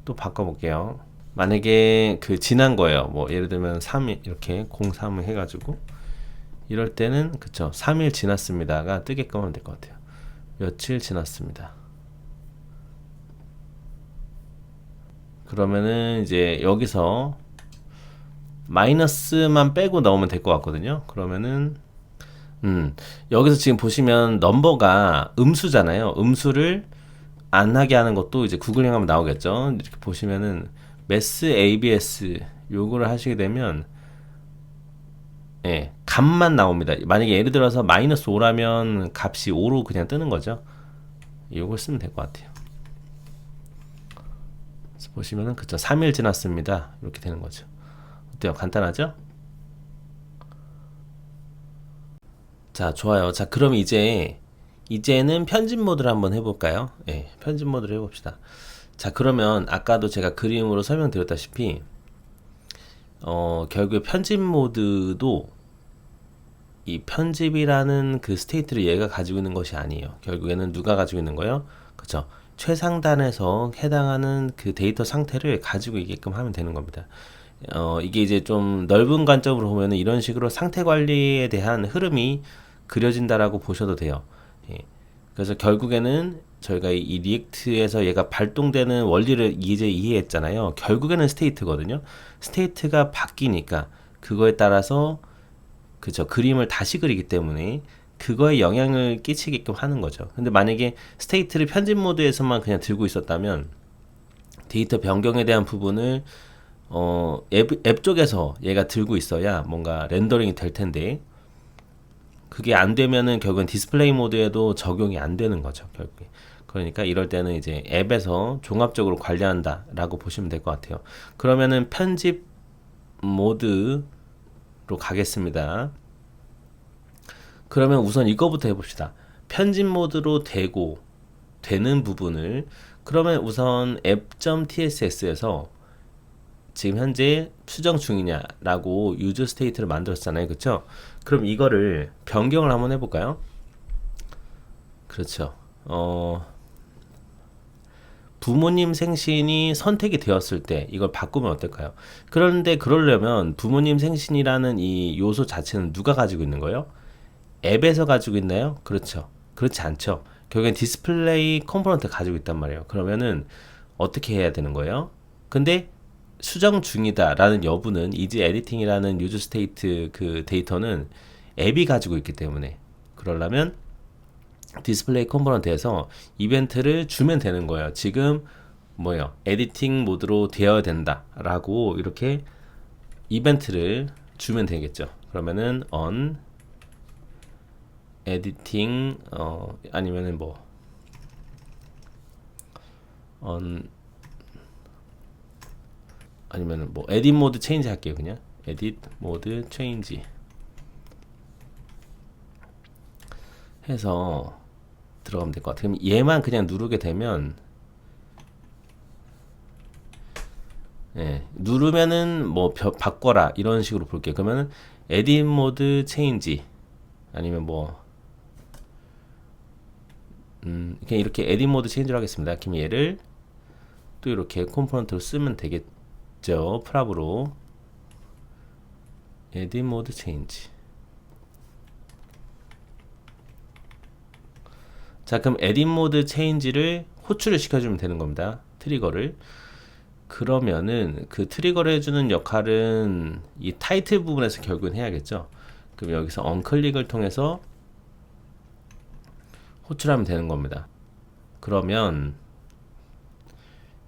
또 바꿔볼게요. 만약에 그 지난 거예요. 뭐 예를 들면 3일 이렇게 03을 해가지고 이럴 때는 그쵸 3일 지났습니다가 뜨게끔 하면 될 것 같아요. 며칠 지났습니다. 그러면은 이제 여기서 마이너스만 빼고 넣으면 될 것 같거든요. 그러면은 여기서 지금 보시면 넘버가 음수잖아요. 음수를 안 하게 하는 것도 이제 구글링 하면 나오겠죠. 이렇게 보시면은 mass abs 요거를 하시게 되면 예, 값만 나옵니다. 만약에 예를 들어서 마이너스 5라면 값이 5로 그냥 뜨는 거죠. 요걸 쓰면 될 것 같아요. 그래서 보시면은 그쵸 3일 지났습니다. 이렇게 되는 거죠. 어때요? 간단하죠? 자, 좋아요. 자, 그럼 이제는 편집 모드를 한번 해볼까요? 예, 편집 모드를 해봅시다. 자, 그러면 아까도 제가 그림으로 설명드렸다시피 결국에 편집 모드도 이 편집이라는 그 스테이트를 얘가 가지고 있는 것이 아니에요. 결국에는 누가 가지고 있는 거예요? 그쵸? 최상단에서 해당하는 그 데이터 상태를 가지고 있게끔 하면 되는 겁니다. 이게 이제 좀 넓은 관점으로 보면은 이런 식으로 상태 관리에 대한 흐름이 그려진다라고 보셔도 돼요. 예. 그래서 결국에는 저희가 이 리액트에서 얘가 발동되는 원리를 이제 이해했잖아요. 결국에는 스테이트거든요. 스테이트가 바뀌니까 그거에 따라서 그죠 그림을 다시 그리기 때문에 그거에 영향을 끼치게끔 하는 거죠. 근데 만약에 스테이트를 편집 모드에서만 그냥 들고 있었다면 데이터 변경에 대한 부분을 앱 쪽에서 얘가 들고 있어야 뭔가 렌더링이 될 텐데 그게 안 되면은 결국엔 디스플레이 모드에도 적용이 안 되는 거죠. 결국에. 그러니까 이럴 때는 이제 앱에서 종합적으로 관리한다 라고 보시면 될 것 같아요. 그러면은 편집 모드로 가겠습니다. 그러면 우선 이거부터 해봅시다. 편집 모드로 되는 부분을 그러면 우선 app.ts에서 지금 현재 수정 중이냐라고 유저 스테이트를 만들었잖아요. 그쵸? 그럼 이거를 변경을 한번 해볼까요? 그렇죠. 부모님 생신이 선택이 되었을 때 이걸 바꾸면 어떨까요? 그런데 그러려면 부모님 생신이라는 이 요소 자체는 누가 가지고 있는 거예요? 앱에서 가지고 있나요? 그렇죠. 그렇지 않죠. 결국엔 디스플레이 컴포넌트 가지고 있단 말이에요. 그러면은 어떻게 해야 되는 거예요? 근데 수정 중이다 라는 여부는 이지 에디팅이라는 유저 스테이트 그 데이터는 앱이 가지고 있기 때문에 그러려면 디스플레이 컴포넌트에서 이벤트를 주면 되는 거예요. 지금 뭐예요? 에디팅 모드로 되어야 된다 라고 이렇게 이벤트를 주면 되겠죠. 그러면은 on 에디팅 아니면은 뭐 on 아니면은 뭐 에딧 모드 체인지 할게요. 그냥 에딧 모드 체인지 해서 들어가면 될 것 같아요. 그럼 얘만 그냥 누르게 되면 누르면은 뭐 바꿔라 이런 식으로 볼게요. 그러면은 에딧 모드 체인지 아니면 뭐 그냥 이렇게 에딧 모드 체인지로 하겠습니다. 그럼 얘를 또 이렇게 컴포넌트로 쓰면 되겠죠. 프랍으로 에딧 모드 체인지. 자, 그럼 에딧 모드 체인지를 호출을 시켜주면 되는 겁니다. 트리거를. 그러면은 그 트리거를 해주는 역할은 이 타이틀 부분에서 결국은 해야겠죠. 그럼 여기서 언클릭을 통해서 호출하면 되는 겁니다. 그러면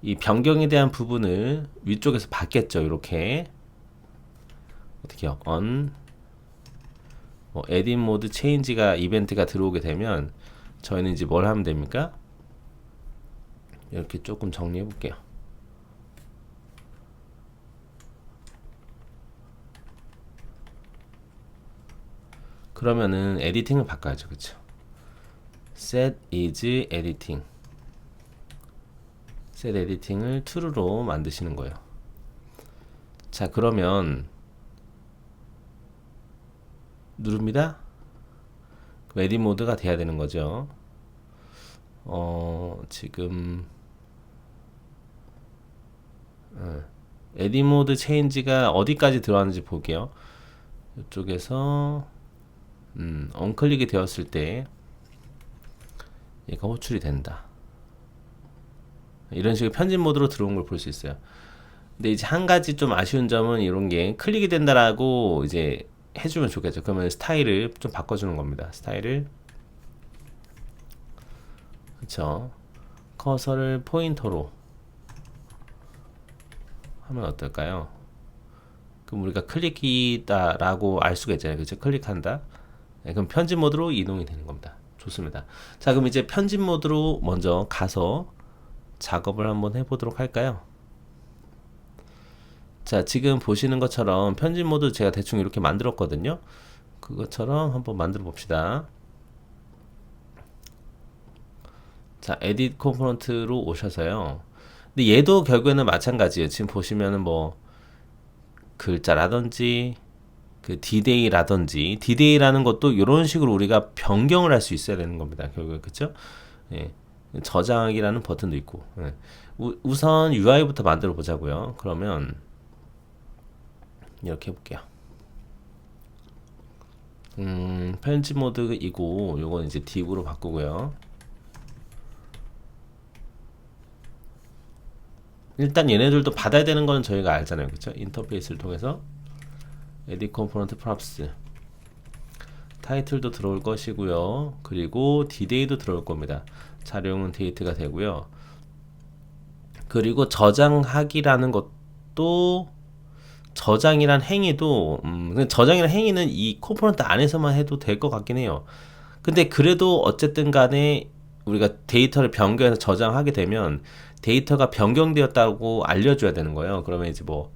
이 변경에 대한 부분을 위쪽에서 받겠죠. 이렇게 어떻게요? 에딧 모드 체인지가 이벤트가 들어오게 되면 저희는 이제 뭘 하면 됩니까? 이렇게 조금 정리해 볼게요. 그러면은 에디팅을 바꿔야죠. 그쵸? set is editing. set editing을 true로 만드시는 거예요. 자, 그러면 누릅니다. 그럼 에딧 모드가 돼야 되는 거죠. 지금 에딧 모드 체인지가 어디까지 들어왔는지 볼게요. 이쪽에서 언클릭이 되었을 때 얘가 호출이 된다. 이런 식으로 편집 모드로 들어온 걸 볼 수 있어요. 근데 이제 한 가지 좀 아쉬운 점은 이런 게 클릭이 된다라고 이제 해주면 좋겠죠. 그러면 스타일을 좀 바꿔주는 겁니다. 스타일을 그쵸. 커서를 포인터로 하면 어떨까요? 그럼 우리가 클릭이다라고 알 수가 있잖아요. 그쵸? 클릭한다. 네, 그럼 편집 모드로 이동이 되는 겁니다. 좋습니다. 자, 그럼 이제 편집 모드로 먼저 가서 작업을 한번 해보도록 할까요? 자, 지금 보시는 것처럼 편집 모드 제가 대충 이렇게 만들었거든요. 그것처럼 한번 만들어 봅시다. 자, 에딧 컴포넌트로 오셔서요. 근데 얘도 결국에는 마찬가지예요. 지금 보시면은 뭐 글자라든지 그 디데이라든지 디데이라는 것도 이런 식으로 우리가 변경을 할 수 있어야 되는 겁니다. 결국에 그쵸? 예. 저장이라는 버튼도 있고. 예. 우선 UI부터 만들어 보자고요. 그러면 이렇게 해볼게요. 편집 모드이고 요건 이제 div로 바꾸고요. 일단 얘네들도 받아야 되는 거는 저희가 알잖아요. 그쵸? 인터페이스를 통해서 edit component props 타이틀도 들어올 것이고요. 그리고 dDay도 들어올 겁니다. 자료용은 데이트가 되고요. 그리고 저장하기라는 것도 저장이란 행위도 저장이란 행위는 이 컴포넌트 안에서만 해도 될 것 같긴 해요. 근데 그래도 어쨌든 간에 우리가 데이터를 변경해서 저장하게 되면 데이터가 변경되었다고 알려줘야 되는 거예요. 그러면 이제 뭐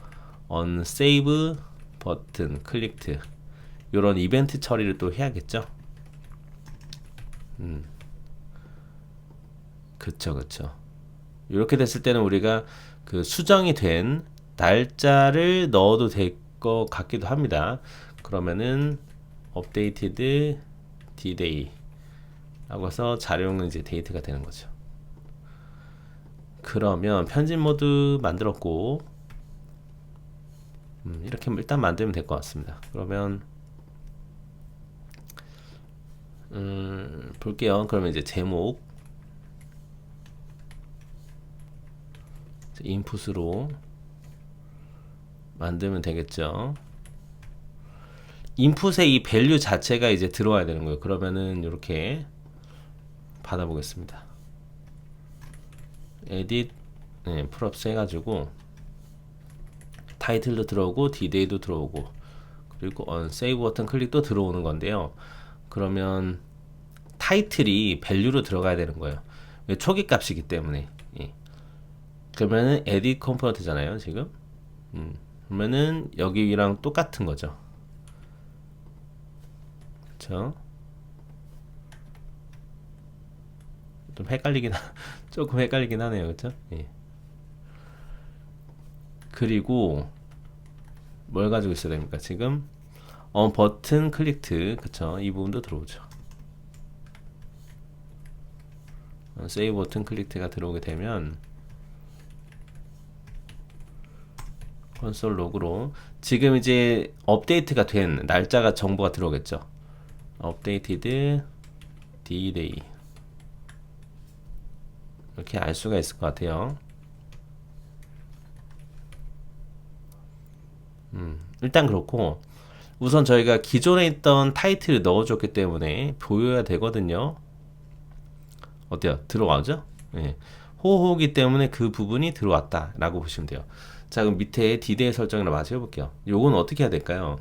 unsave 버튼 클릭트 이런 이벤트 처리를 또 해야겠죠. 그쵸. 이렇게 됐을 때는 우리가 그 수정이 된 날짜를 넣어도 될 것 같기도 합니다. 그러면은 updated dday 라고 해서 자료용은 이제 데이트가 되는 거죠. 그러면 편집 모드 만들었고 이렇게 일단 만들면 될 것 같습니다. 그러면 볼게요. 그러면 이제 제목 인풋으로 만들면 되겠죠. 인풋에 이 밸류 자체가 이제 들어와야 되는 거예요. 그러면은 이렇게 받아보겠습니다. edit props 해가지고 타이틀도 들어오고 dDay도 들어오고 그리고 save 버튼 클릭도 들어오는 건데요. 그러면 타이틀이 밸류로 들어가야 되는 거예요. 왜 초기 값이기 때문에. 예. 그러면은 edit 컴포넌트잖아요 지금. 그러면은 여기랑 똑같은 거죠. 그쵸? 좀 헷갈리긴 조금 헷갈리긴 하네요, 그렇죠? 예. 그리고 뭘 가지고 있어야 됩니까? 지금 버튼 클릭트, 그쵸? 이 부분도 들어오죠. 세이브 버튼 클릭트가 들어오게 되면 콘솔 로그로 지금 이제 업데이트가 된 날짜가 정보가 들어오겠죠. 업데이티드 D-Day 이렇게 알 수가 있을 것 같아요. 일단 그렇고 우선 저희가 기존에 있던 타이틀을 넣어줬기 때문에 보여야 되거든요. 어때요? 들어가죠? 예. 호호기 때문에 그 부분이 들어왔다 라고 보시면 돼요. 자, 그럼 밑에 디데이 설정이랑 마저 해볼게요. 요건 어떻게 해야 될까요?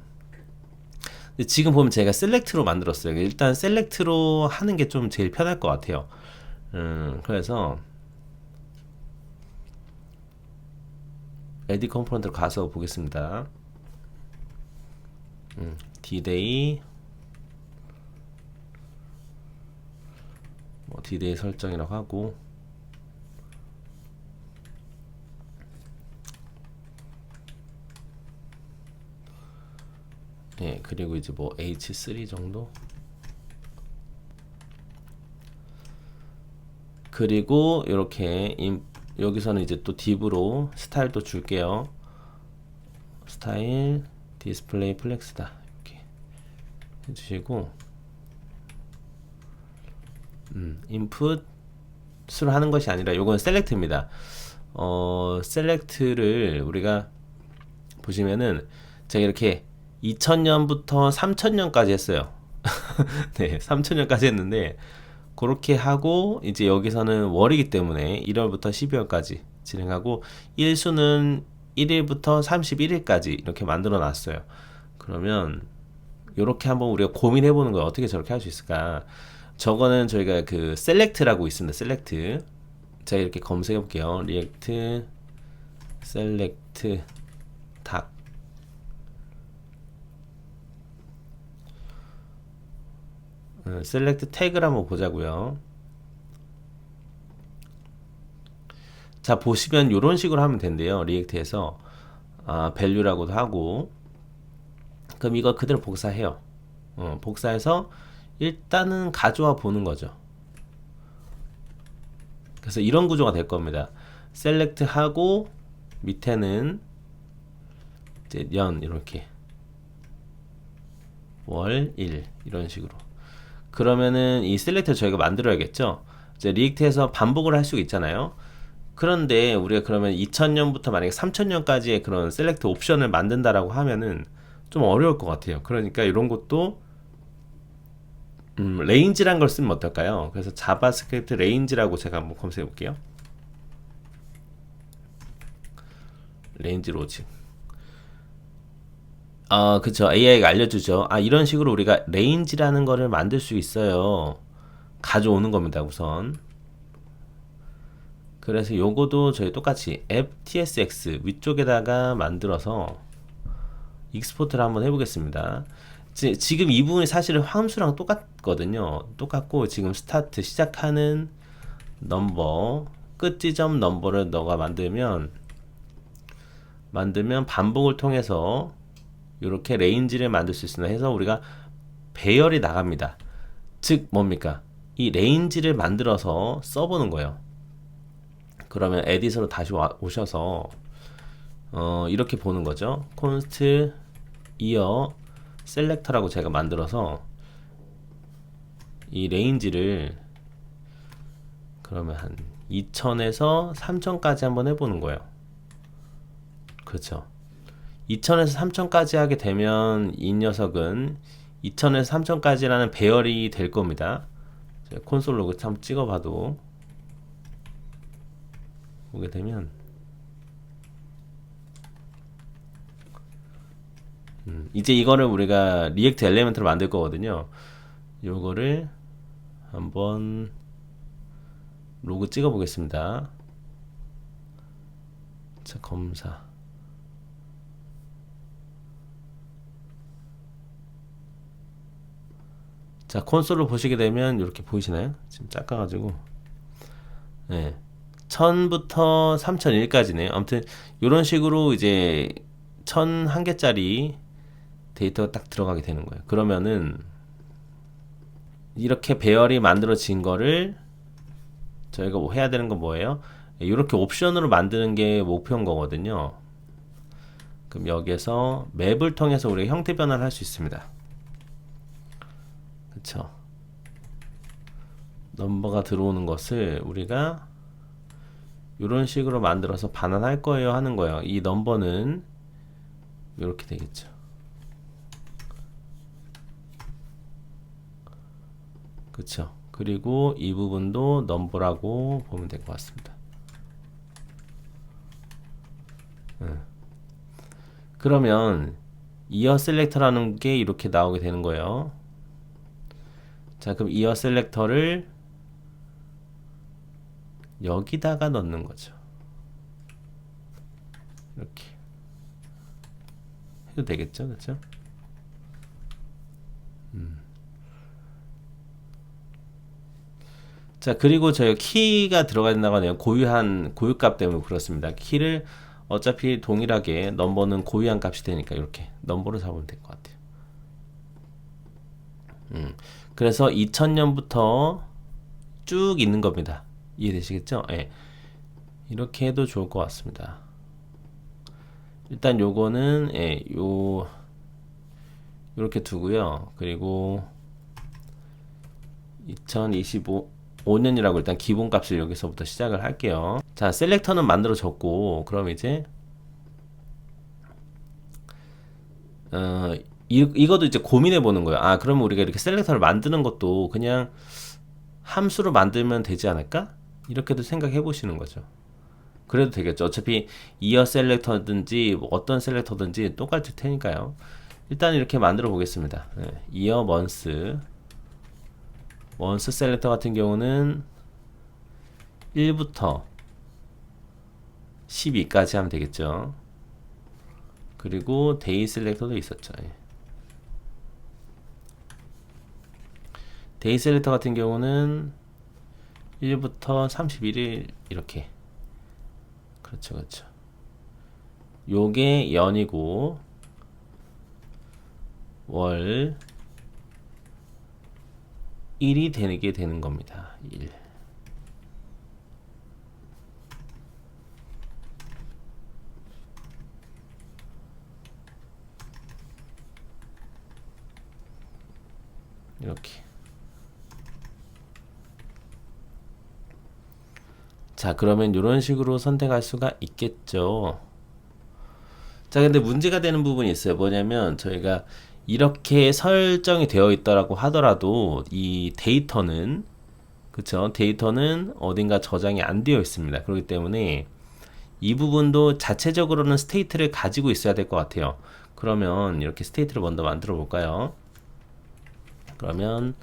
지금 보면 제가 셀렉트로 만들었어요. 일단 셀렉트로 하는 게 좀 제일 편할 것 같아요. 그래서 에디 컴포넌트로 가서 보겠습니다. 디데이 디데이 설정이라고 하고 예, 그리고 이제 뭐 H3 정도 그리고 이렇게 여기서는 이제 또 딥으로 스타일도 줄게요. 스타일 디스플레이 플렉스다 이렇게 해주시고 인풋으로 하는 것이 아니라 요건 셀렉트입니다. 셀렉트를 우리가 보시면은 제가 이렇게 2000년부터 3000년까지 했어요. 네, 3000년까지 했는데 그렇게 하고 이제 여기서는 월이기 때문에 1월부터 12월까지 진행하고 일수는 1일부터 31일까지 이렇게 만들어 놨어요. 그러면 이렇게 한번 우리가 고민해 보는 거예요. 어떻게 저렇게 할 수 있을까? 저거는 저희가 그 셀렉트라고 있습니다. 셀렉트. 제가 이렇게 검색해 볼게요. 리액트 셀렉트 닥 셀렉트 태그를 한번 보자고요. 자, 보시면 이런 식으로 하면 된대요. 리액트에서 value라고도 하고 그럼 이거 그대로 복사해요. 복사해서 일단은 가져와 보는 거죠. 그래서 이런 구조가 될 겁니다. 셀렉트 하고 밑에는 이제 년 이렇게 월, 일 이런 식으로 그러면은 이 셀렉트를 저희가 만들어야겠죠. 이제 리액트에서 반복을 할 수 있잖아요. 그런데 우리가 그러면 2000년부터 만약에 3000년까지의 그런 셀렉트 옵션을 만든다라고 하면은 좀 어려울 것 같아요. 그러니까 이런 것도 레인지란 걸 쓰면 어떨까요? 그래서 자바스크립트 레인지라고 제가 한번 검색해 볼게요. 레인지 로직. 그쵸. AI가 알려주죠. 이런 식으로 우리가 레인지라는 거를 만들 수 있어요. 가져오는 겁니다, 우선. 그래서 요거도 저희 똑같이 앱 tsx 위쪽에다가 만들어서 익스포트를 한번 해보겠습니다. 지금 이 부분이 사실은 함수랑 똑같거든요. 똑같고 지금 스타트 시작하는 넘버 끝 지점 넘버를 너가 만들면 반복을 통해서 이렇게 레인지를 만들 수 있습니다. 해서 우리가 배열이 나갑니다. 즉 뭡니까? 이 레인지를 만들어서 써보는 거예요. 그러면 에디터로 다시 오셔서 이렇게 보는 거죠. const 이어 셀렉터라고 제가 만들어서 이 레인지를 그러면 한 2000에서 3000까지 한번 해보는 거예요. 그렇죠. 2000에서 3000까지 하게 되면 이 녀석은 2000에서 3000까지라는 배열이 될 겁니다. 콘솔 로그 한번 찍어봐도 보게 되면 이제 이거를 우리가 리액트 엘리멘트로 만들 거거든요. 요거를 한번 로그 찍어 보겠습니다. 자, 검사. 자, 콘솔을 보시게 되면 이렇게 보이시나요? 지금 작아가지고 예. 1000부터 3001까지네요. 아무튼 이런 식으로 이제 1001개짜리 데이터가 딱 들어가게 되는 거예요. 그러면은 이렇게 배열이 만들어진 거를 저희가 뭐 해야 되는 건 뭐예요? 이렇게 옵션으로 만드는 게 목표인 거거든요. 그럼 여기에서 맵을 통해서 우리가 형태 변화를 할 수 있습니다. 그쵸? 넘버가 들어오는 것을 우리가 이런 식으로 만들어서 반환할 거예요 하는 거예요. 이 넘버는 이렇게 되겠죠. 그쵸? 그리고 이 부분도 넘버라고 보면 될 것 같습니다. 그러면 이어 셀렉터라는 게 이렇게 나오게 되는 거예요. 자, 그럼 이어 셀렉터를 여기다가 넣는 거죠. 이렇게 해도 되겠죠, 그렇죠? 자, 그리고 저희 키가 들어가야 된다고 하네요. 고유한 고유값 때문에 그렇습니다. 키를 어차피 동일하게 넘버는 고유한 값이 되니까 이렇게 넘버로 잡으면 될 것 같아요. 그래서 2000년부터 쭉 있는 겁니다. 이해되시겠죠? 예. 이렇게 해도 좋을 것 같습니다. 일단 요거는 예, 요렇게 두고요. 그리고 2025년이라고 일단 기본값을 여기서부터 시작을 할게요. 자, 셀렉터는 만들어졌고, 그럼 이제 이것도 이제 고민해 보는 거예요. 아, 그러면 우리가 이렇게 셀렉터를 만드는 것도 그냥 함수로 만들면 되지 않을까? 이렇게도 생각해 보시는 거죠. 그래도 되겠죠. 어차피 이어 셀렉터든지 뭐 어떤 셀렉터든지 똑같을 테니까요. 일단 이렇게 만들어 보겠습니다. 이어 먼스 셀렉터 같은 경우는 1부터 12까지 하면 되겠죠. 그리고 데이 셀렉터도 있었죠. 데이 셀렉터 같은 경우는 1부터 31일 이렇게. 그렇죠, 그렇죠. 요게 연이고 월 1이 되게 되는 겁니다. 1. 이렇게. 자, 그러면 이런 식으로 선택할 수가 있겠죠. 자, 근데 문제가 되는 부분이 있어요. 뭐냐면 저희가 이렇게 설정이 되어 있더라고 하더라도 이 데이터는 그쵸? 데이터는 어딘가 저장이 안 되어 있습니다. 그렇기 때문에 이 부분도 자체적으로는 스테이트를 가지고 있어야 될 것 같아요. 그러면 이렇게 스테이트를 먼저 만들어 볼까요? 그러면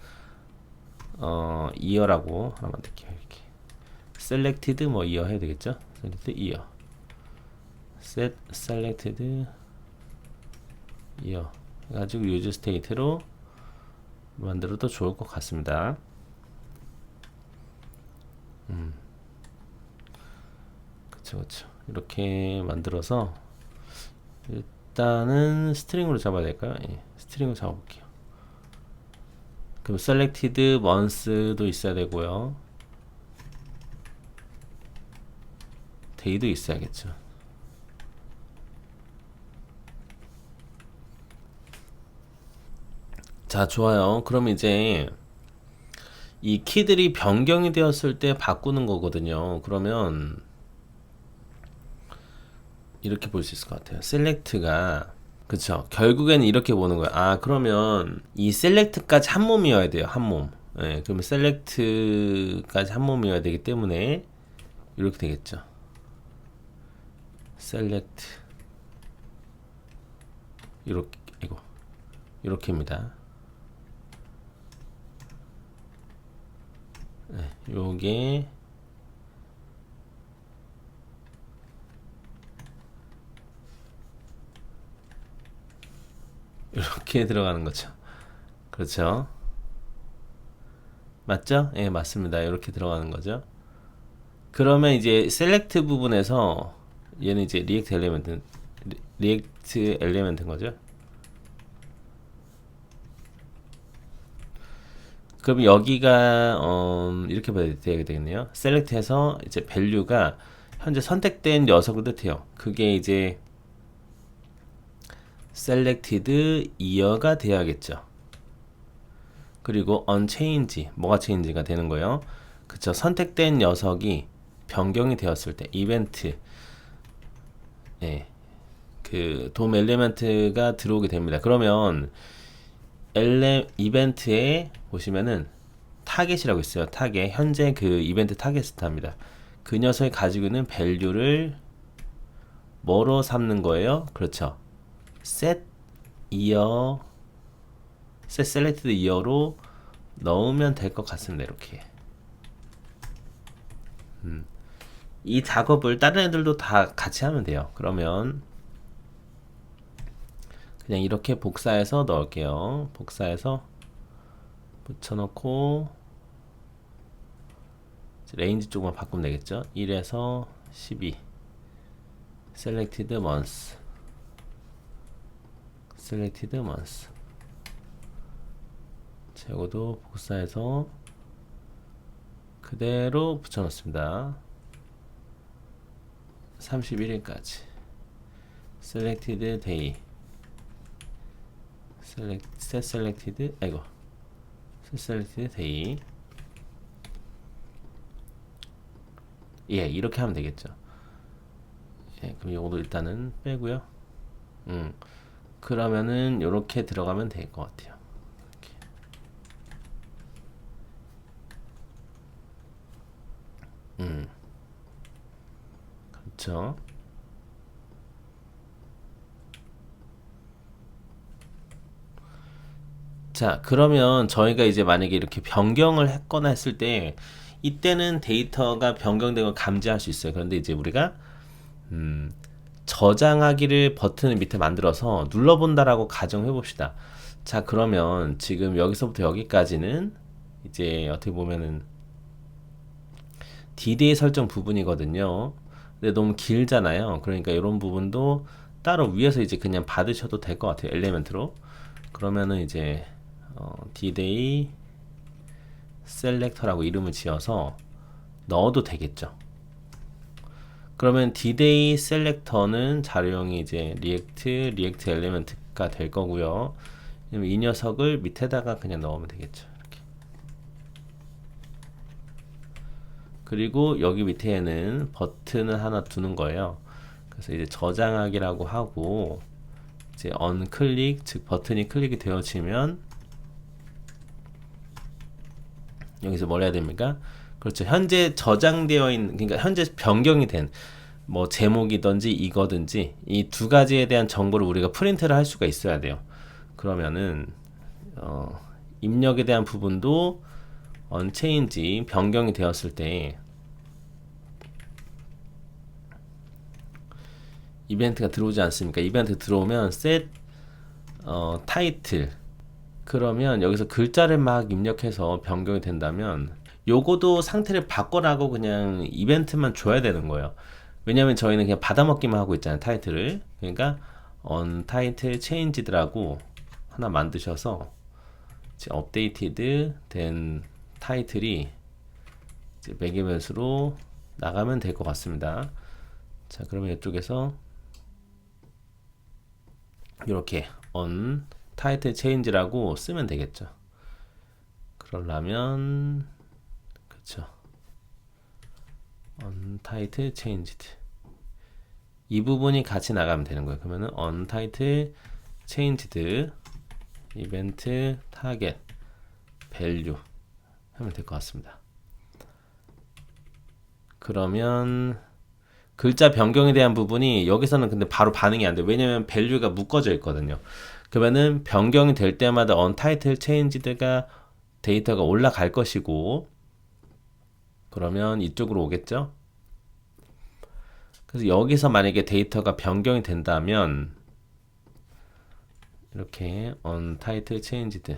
이어라고 하나 만들게요. 이렇게 selected 뭐 이어 해야 되겠죠? selected 이어 set selected 이어 해가지고 use state로 만들어도 좋을 것 같습니다. 그쵸, 그쵸. 이렇게 만들어서 일단은 스트링으로 잡아야 될까요? 예, 스트링으로 잡아볼게요. 그럼 selected months도 있어야 되고요. day도 있어야겠죠. 자, 좋아요. 그럼 이제 이 키들이 변경이 되었을 때 바꾸는 거거든요. 그러면 이렇게 볼 수 있을 것 같아요. 셀렉트가 그쵸. 결국에는 이렇게 보는 거예요. 아, 그러면 이 셀렉트까지 한 몸이어야 돼요. 한 몸. 예, 그러면 셀렉트까지 한 몸이어야 되기 때문에 이렇게 되겠죠. 셀렉트 이렇게 이렇게입니다. 네, 요게 이렇게 들어가는 거죠. 그렇죠? 맞죠? 예, 맞습니다. 이렇게 들어가는 거죠. 그러면 이제 셀렉트 부분에서 얘는 이제 리액트 엘리멘트인 거죠. 그럼 여기가 이렇게 봐야 되겠네요. 셀렉트해서 이제 밸류가 현재 선택된 녀석을 뜻해요. 그게 이제 selected year가 돼야겠죠. 그리고 unchange, 뭐가 change가 되는 거예요? 그쵸. 선택된 녀석이 변경이 되었을 때 이벤트, 예, 그 돔 엘리멘트가 들어오게 됩니다. 그러면 이벤트에 보시면은 타겟이라고 있어요. 타겟, 현재 그 이벤트 타겟 스타입니다. 그 녀석이 가지고 있는 밸류를 뭐로 삼는 거예요? 그렇죠. set year, set selected year로 넣으면 될 것 같습니다. 이렇게. 이 작업을 다른 애들도 다 같이 하면 돼요. 그러면 그냥 이렇게 복사해서 넣을게요. 복사해서 붙여놓고 레인지 쪽만 바꾸면 되겠죠. 1에서 12 selected months selected months 이것도 복사해서 그대로 붙여놓습니다. 31일까지 selected day set selected set selected day. 예, 이렇게 하면 되겠죠. 예, 그럼 요거도 일단은 빼고요. 그러면은 요렇게 들어가면 될 것 같아요. 그렇죠. 자, 그러면 저희가 이제 만약에 이렇게 변경을 했거나 했을 때 이때는 데이터가 변경된 걸 감지할 수 있어요. 그런데 이제 우리가 저장하기를 버튼을 밑에 만들어서 눌러본다라고 가정해 봅시다. 자, 그러면 지금 여기서부터 여기까지는 이제 어떻게 보면은 D-Day 설정 부분이거든요. 근데 너무 길잖아요. 그러니까 이런 부분도 따로 위에서 이제 그냥 받으셔도 될 것 같아요. 엘리멘트로. 그러면은 이제 D-Day 셀렉터라고 이름을 지어서 넣어도 되겠죠. 그러면 D-Day 셀렉터는 자료형이 이제 리액트 엘리멘트가 될 거고요. 이 녀석을 밑에다가 그냥 넣으면 되겠죠. 이렇게. 그리고 여기 밑에는 버튼을 하나 두는 거예요. 그래서 이제 저장하기라고 하고 이제 언클릭, 즉 버튼이 클릭이 되어지면 여기서 뭘 해야 됩니까? 그렇죠. 현재 저장되어 있는, 그러니까 현재 변경이 된 뭐 제목이든지 이거든지 이 두 가지에 대한 정보를 우리가 프린트를 할 수가 있어야 돼요. 그러면은 입력에 대한 부분도 언체인지 변경이 되었을 때 이벤트가 들어오지 않습니까? 이벤트 들어오면 set 타이틀, 그러면 여기서 글자를 막 입력해서 변경이 된다면 요거도 상태를 바꿔라고 그냥 이벤트만 줘야 되는 거예요. 왜냐면 저희는 그냥 받아먹기만 하고 있잖아요, 타이틀을. 그러니까 untitle changed라고 하나 만드셔서 이제 updated 된 타이틀이 이제 매개변수로 나가면 될 것 같습니다. 자, 그러면 이쪽에서 이렇게 untitle change라고 쓰면 되겠죠. 그러려면 그쵸, untitle changed 이 부분이 같이 나가면 되는 거예요. 그러면은 untitle changed event target value 하면 될 것 같습니다. 그러면 글자 변경에 대한 부분이 여기서는 근데 바로 반응이 안 돼요. 왜냐면 value가 묶어져 있거든요. 그러면은 변경이 될 때마다 untitle changed가 데이터가 올라갈 것이고, 그러면 이쪽으로 오겠죠. 그래서 여기서 만약에 데이터가 변경이 된다면 이렇게 untitle changed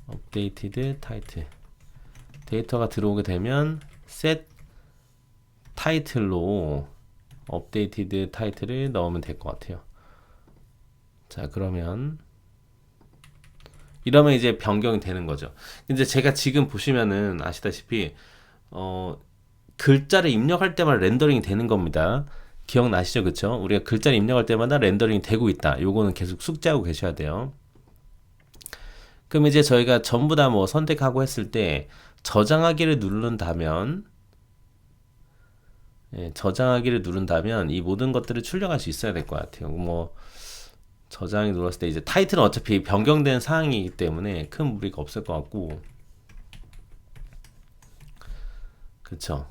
updated title 데이터가 들어오게 되면 set 타이틀로 업데이티드 타이틀을 넣으면 될 것 같아요. 자, 그러면 이러면 이제 변경이 되는 거죠. 이제 제가 지금 보시면은 아시다시피 글자를 입력할 때마다 렌더링이 되는 겁니다. 기억나시죠? 그쵸? 우리가 글자를 입력할 때마다 렌더링이 되고 있다. 요거는 계속 숙지하고 계셔야 돼요. 그럼 이제 저희가 전부 다 뭐 선택하고 했을 때 저장하기를 누른다면 저장하기를 누른다면 이 모든 것들을 출력할 수 있어야 될 것 같아요. 뭐 저장이 눌렀을 때 이제 타이틀은 어차피 변경된 사항이기 때문에 큰 무리가 없을 것 같고, 그쵸?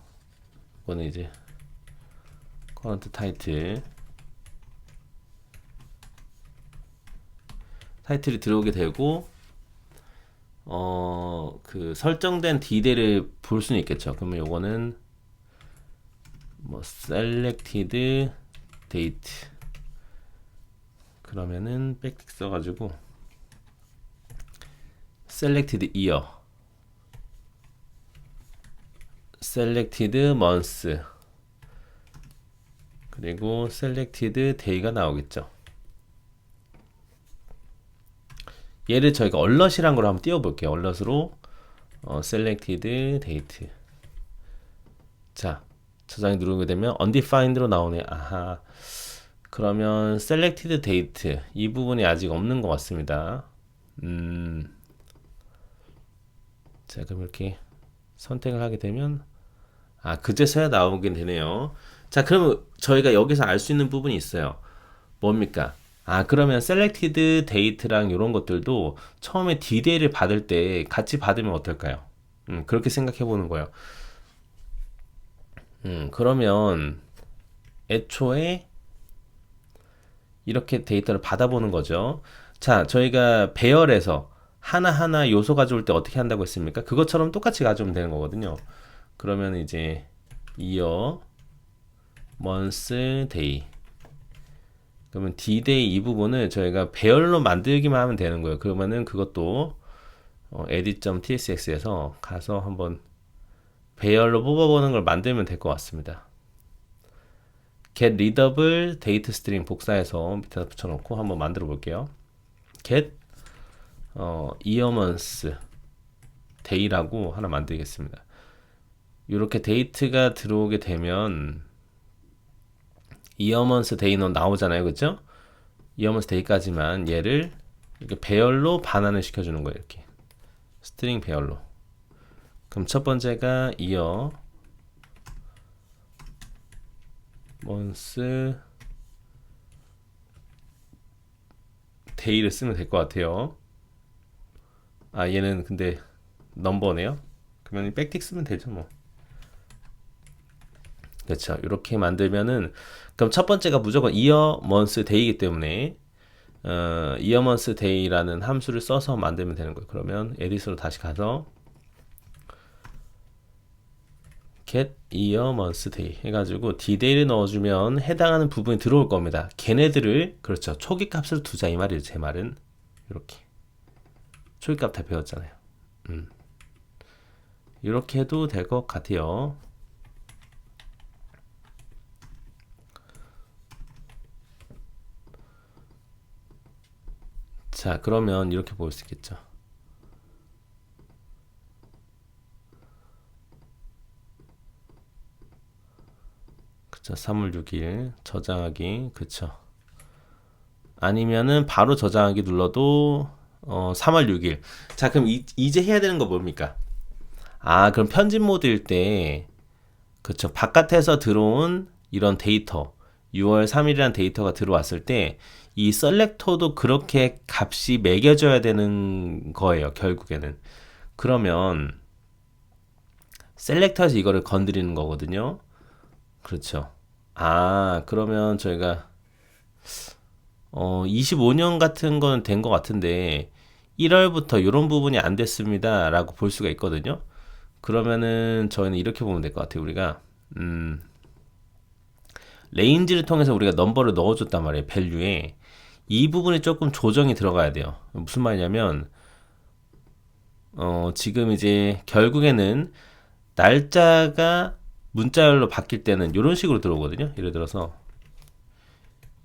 이거는 이제 커런트 타이틀이 들어오게 되고 그 설정된 디테일을 볼 수는 있겠죠. 그러면 요거는 뭐 selected date 그러면은 백틱 써가지고 selected year, selected month 그리고 selected day가 나오겠죠. 얘를 저희가 얼럿이란 걸 한번 띄워볼게요. 얼럿으로 selected date. 자, 저장이 누르게 되면 undefined로 나오네. 아하. 그러면 selected date 이 부분이 아직 없는 것 같습니다. 자, 그럼 이렇게 선택을 하게 되면 그제서야 나오게 되네요. 자, 그러면 저희가 여기서 알 수 있는 부분이 있어요. 뭡니까? 그러면 selected date랑 이런 것들도 처음에 디데이를 받을 때 같이 받으면 어떨까요? 그렇게 생각해 보는 거예요. 그러면 애초에 이렇게 데이터를 받아보는 거죠. 자, 저희가 배열에서 하나하나 요소 가져올 때 어떻게 한다고 했습니까? 그것처럼 똑같이 가져오면 되는 거거든요. 그러면 이제 year, month, day. 그러면 D-Day 이 부분을 저희가 배열로 만들기만 하면 되는 거예요. 그러면은 그것도 edit.tsx에서 가서 한번 배열로 뽑아보는 걸 만들면 될 것 같습니다. get readable date string 복사해서 밑에다 붙여놓고 한번 만들어 볼게요. get year, month, day라고 하나 만들겠습니다. 이렇게 데이트가 들어오게 되면 year, month, day는 나오잖아요. 그죠? year, month, day까지만 얘를 이렇게 배열로 반환을 시켜주는 거예요. 이렇게 스트링 배열로. 그럼 첫 번째가 year, month, day를 쓰면 될 것 같아요. 얘는 근데 넘버네요. 그러면 백틱 쓰면 되죠 뭐. 그렇죠. 이렇게 만들면은 그럼 첫 번째가 무조건 year, month, day이기 때문에 year, month, day라는 함수를 써서 만들면 되는 거예요. 그러면 edit으로 다시 가서 get year, month, day 해가지고 day를 넣어주면 해당하는 부분이 들어올 겁니다. 걔네들을 그렇죠. 초기 값을 두자 이 말이에요. 제 말은 이렇게 초기 값 다 배웠잖아요. 이렇게 해도 될 것 같아요. 자, 그러면 이렇게 볼 수 있겠죠. 그쵸, 3월 6일 저장하기, 그쵸. 아니면은 바로 저장하기 눌러도 3월 6일. 자, 그럼 이제 해야 되는 거 뭡니까? 그럼 편집 모드일 때, 그쵸, 바깥에서 들어온 이런 데이터, 6월 3일이라는 데이터가 들어왔을 때 이 셀렉터도 그렇게 값이 매겨져야 되는 거예요. 결국에는. 그러면 셀렉터에서 이거를 건드리는 거거든요. 그렇죠. 그러면 저희가 25년 같은 건 된 것 같은데 1월부터 이런 부분이 안 됐습니다 라고 볼 수가 있거든요. 그러면은 저희는 이렇게 보면 될 것 같아요. 우리가 레인지를 통해서 우리가 넘버를 넣어줬단 말이에요. 밸류에 이 부분이 조금 조정이 들어가야 돼요. 무슨 말이냐면 지금 이제 결국에는 날짜가 문자열로 바뀔 때는 이런 식으로 들어오거든요. 예를 들어서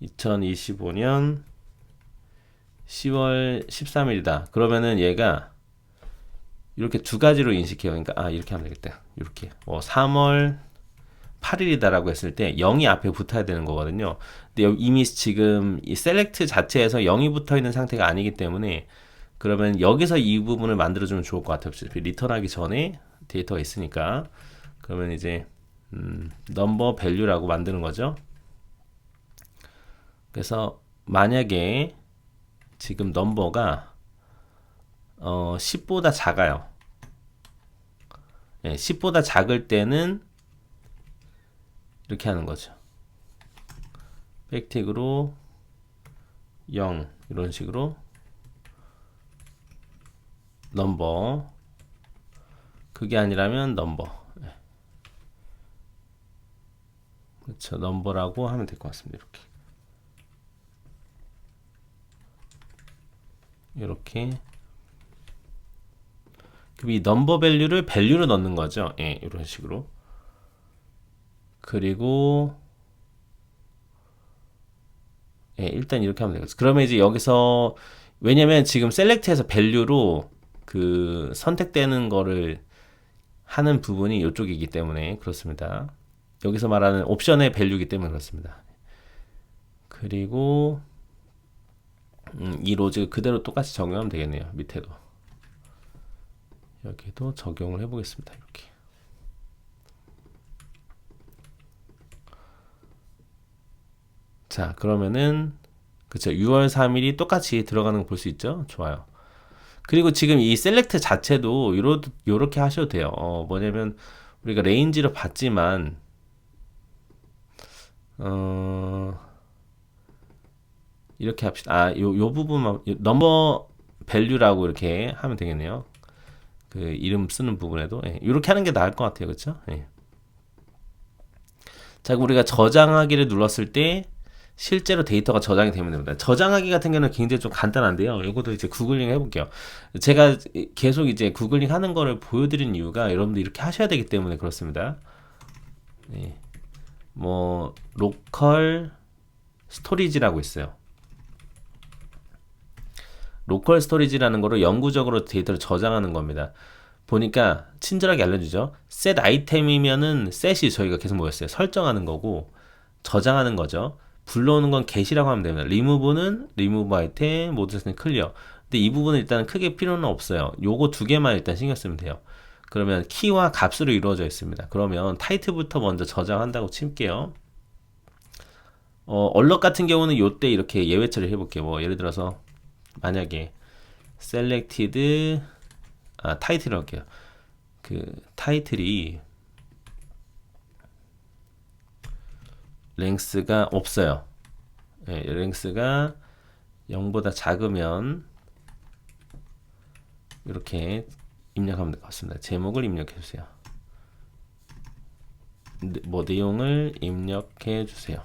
2025년 10월 13일이다. 그러면은 얘가 이렇게 두 가지로 인식해요. 그러니까 이렇게 하면 되겠다. 이렇게 3월 8일이다라고 했을 때 0이 앞에 붙어야 되는 거거든요. 근데 이미 지금 이 셀렉트 자체에서 0이 붙어 있는 상태가 아니기 때문에 그러면 여기서 이 부분을 만들어주면 좋을 것 같아요. 리턴하기 전에 데이터가 있으니까 그러면 이제 넘버 밸류라고 만드는 거죠. 그래서 만약에 지금 넘버가 10보다 작아요. 네, 10보다 작을 때는 이렇게 하는 거죠. 백틱으로 0 이런 식으로 넘버, 그게 아니라면 넘버, 그렇죠. 넘버라고 하면 될 것 같습니다. 이렇게 그럼 이 넘버 밸류를 밸류로 넣는 거죠. 예, 이런 식으로. 그리고 예, 일단 이렇게 하면 되겠죠. 그러면 이제 여기서 왜냐면 지금 셀렉트에서 밸류로 그 선택되는 거를 하는 부분이 이쪽이기 때문에 그렇습니다. 여기서 말하는 옵션의 밸류이기 때문에 그렇습니다. 그리고 이 로즈 그대로 똑같이 적용하면 되겠네요. 밑에도 여기도 적용을 해보겠습니다. 이렇게 자 그러면은 그쵸 6월 3일이 똑같이 들어가는 거 볼 수 있죠. 좋아요. 그리고 지금 이 셀렉트 자체도 요렇게 하셔도 돼요. 뭐냐면 우리가 레인지로 봤지만 이렇게 합시다. 요 부분만 넘버 밸류라고 이렇게 하면 되겠네요. 그 이름 쓰는 부분에도 이렇게 하는 게 나을 것 같아요. 그렇죠? 예. 자, 우리가 저장하기를 눌렀을 때 실제로 데이터가 저장이 되면 됩니다. 저장하기 같은 경우는 굉장히 좀 간단한데요. 이것도 이제 구글링 해볼게요. 제가 계속 이제 구글링 하는 거를 보여드린 이유가 여러분들 이렇게 하셔야 되기 때문에 그렇습니다. 네. 뭐 로컬 스토리지라고 있어요. 로컬 스토리지라는 거로 영구적으로 데이터를 저장하는 겁니다. 보니까 친절하게 알려주죠. set 아이템이면은 set이 저희가 계속 뭐였어요? 설정하는 거고 저장하는 거죠. 불러오는 건 get이라고 하면 됩니다. remove는 remove 아이템, 모드 세팅 클리어. 근데 이 부분은 일단 크게 필요는 없어요. 요거 두 개만 일단 신경 쓰면 돼요. 그러면 키와 값으로 이루어져 있습니다. 그러면 타이틀부터 먼저 저장한다고 칠게요. 얼럿 같은 경우는 요때 이렇게 예외 처리를 해볼게요. 뭐 예를 들어서 만약에 selected 타이틀을 할게요. 그 타이틀이 랭스가 없어요. 네, 랭스가 0보다 작으면 이렇게 입력하면 될 것 같습니다. 제목을 입력해 주세요. 뭐 내용을 입력해 주세요.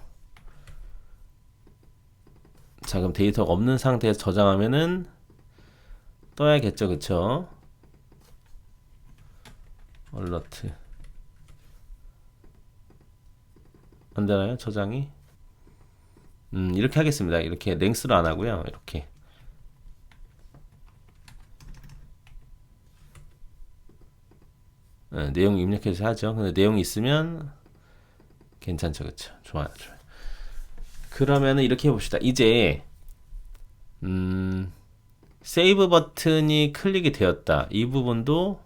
자, 그럼 데이터가 없는 상태에서 저장하면은 떠야겠죠, 그쵸? 얼러트 안 되나요? 저장이? 이렇게 하겠습니다. 이렇게 랭스로 안 하고요. 이렇게 내용 입력해서 하죠. 근데 내용이 있으면 괜찮죠, 그쵸? 좋아요, 좋아요. 그러면은 이렇게 해봅시다. 이제 세이브 버튼이 클릭이 되었다. 이 부분도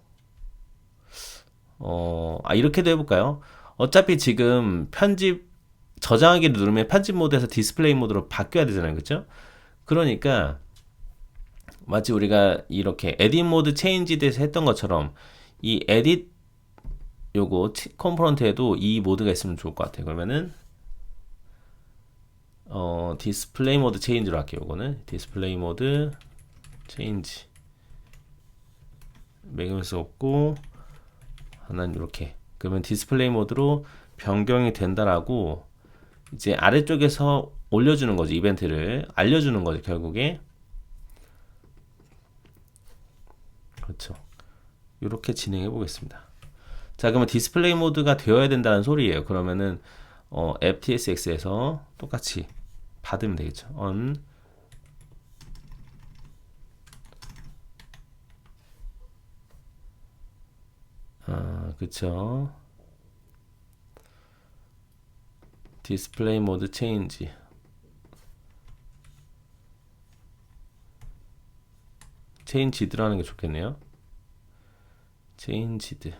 이렇게도 해볼까요? 어차피 지금 편집 저장하기를 누르면 편집 모드에서 디스플레이 모드로 바뀌어야 되잖아요, 그렇죠? 그러니까 마치 우리가 이렇게 에딧 모드 체인지 돼서 했던 것처럼 이 에딧 요거 컴포넌트에도 이 모드가 있으면 좋을 것 같아요. 그러면은 디스플레이 모드 체인지로 할게요. 요거는 디스플레이 모드 체인지 매그매스 없고 하나는 이렇게 그러면 디스플레이 모드로 변경이 된다라고 이제 아래쪽에서 올려주는 거죠. 이벤트를 알려주는 거죠. 결국에 그렇죠. 이렇게 진행해 보겠습니다. 자, 그러면 디스플레이 모드가 되어야 된다는 소리예요. 그러면은 FTSX에서 똑같이 받으면 되겠죠. on 그쵸. 디스플레이 모드 체인지. 체인지드라는 게 좋겠네요. 체인지드.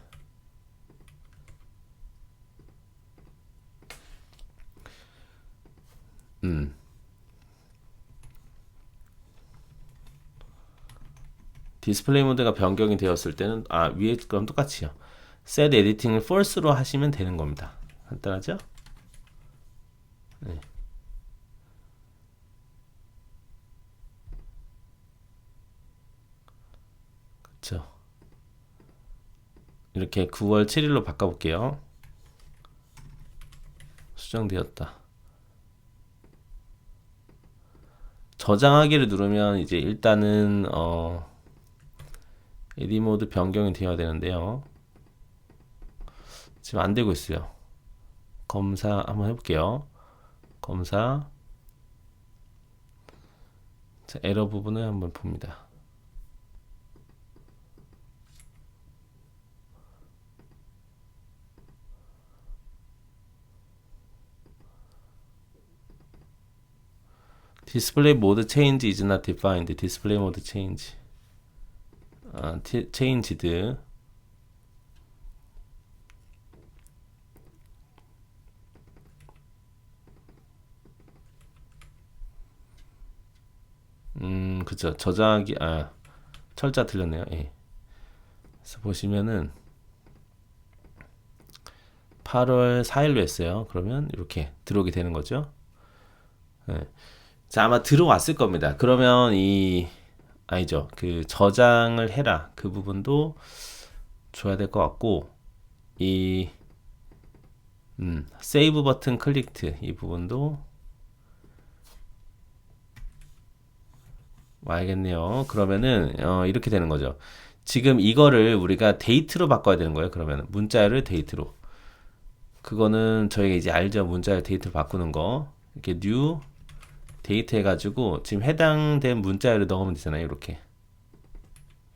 디스플레이 모드가 변경이 되었을 때는 위에 거랑 똑같이요. set editing을 false로 하시면 되는 겁니다. 간단하죠? 네. 그렇죠. 이렇게 9월 7일로 바꿔볼게요. 수정되었다. 저장하기를 누르면 이제 일단은 에디 모드 변경이 되어야 되는데요. 지금 안 되고 있어요. 검사 한번 해볼게요. 검사. 자, 에러 부분을 한번 봅니다. 디스플레이 모드 change is not defined. 디스플레이 모드 change. changed. 그쵸. 저장하기, 철자 틀렸네요. 예. 그래서 보시면은 8월 4일로 했어요. 그러면 이렇게 들어오게 되는 거죠. 예. 자, 아마 들어왔을 겁니다. 그러면 아니죠. 그 저장을 해라. 그 부분도 줘야 될 것 같고, 세이브 버튼 클릭트 이 부분도 와야겠네요. 그러면은 이렇게 되는 거죠. 지금 이거를 우리가 데이트로 바꿔야 되는 거예요. 그러면 문자열을 데이트로. 그거는 저희가 이제 알죠. 문자열 데이트로 바꾸는 거. 이렇게 new 데이트 해가지고 지금 해당된 문자열을 넣으면 되잖아요. 이렇게.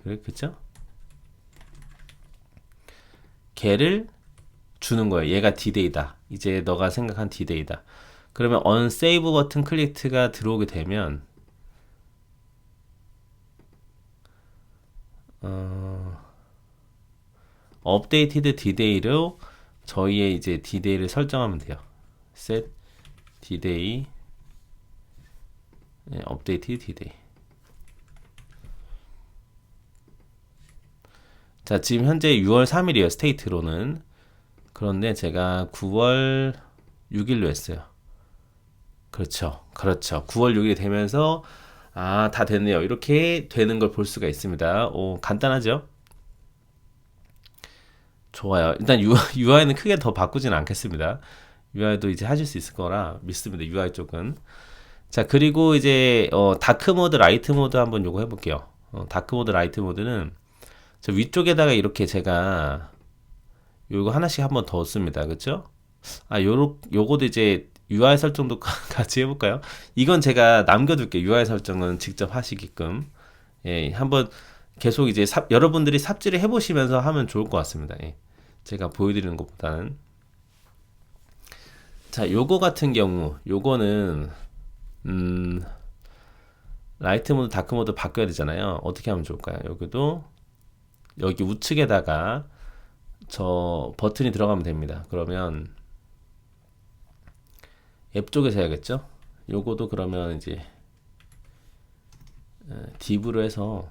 그렇죠? 걔를 주는 거예요. 얘가 디데이다. 이제 너가 생각한 디데이다. 그러면 on save 버튼 클릭트가 들어오게 되면 업데이티드 디데이로 저희의 이제 디데이를 설정하면 돼요. set 디데이 업데이티드 디데이. 자, 지금 현재 6월 3일이에요. 스테이트로는. 그런데 제가 9월 6일로 했어요. 그렇죠. 그렇죠. 9월 6일이 되면서 다 됐네요. 이렇게 되는 걸 볼 수가 있습니다. 간단하죠? 좋아요. 일단 UI는 크게 더 바꾸진 않겠습니다. UI도 이제 하실 수 있을 거라 믿습니다. UI 쪽은. 자, 그리고 이제 다크 모드, 라이트 모드 한번 요거 해볼게요. 다크 모드, 라이트 모드는 저 위쪽에다가 이렇게 제가 요거 하나씩 한번 더 씁니다. 그쵸? 요거도 이제 UI 설정도 같이 해볼까요? 이건 제가 남겨둘게요. UI 설정은 직접 하시게끔. 예, 한번 계속 이제 여러분들이 삽질을 해보시면서 하면 좋을 것 같습니다. 예, 제가 보여드리는 것보다는. 자, 요거 같은 경우, 요거는, 라이트 모드, 다크 모드 바꿔야 되잖아요. 어떻게 하면 좋을까요? 여기도, 여기 우측에다가 저 버튼이 들어가면 됩니다. 그러면 앱 쪽에서 해야겠죠? 요거도 그러면 이제 딥으로 해서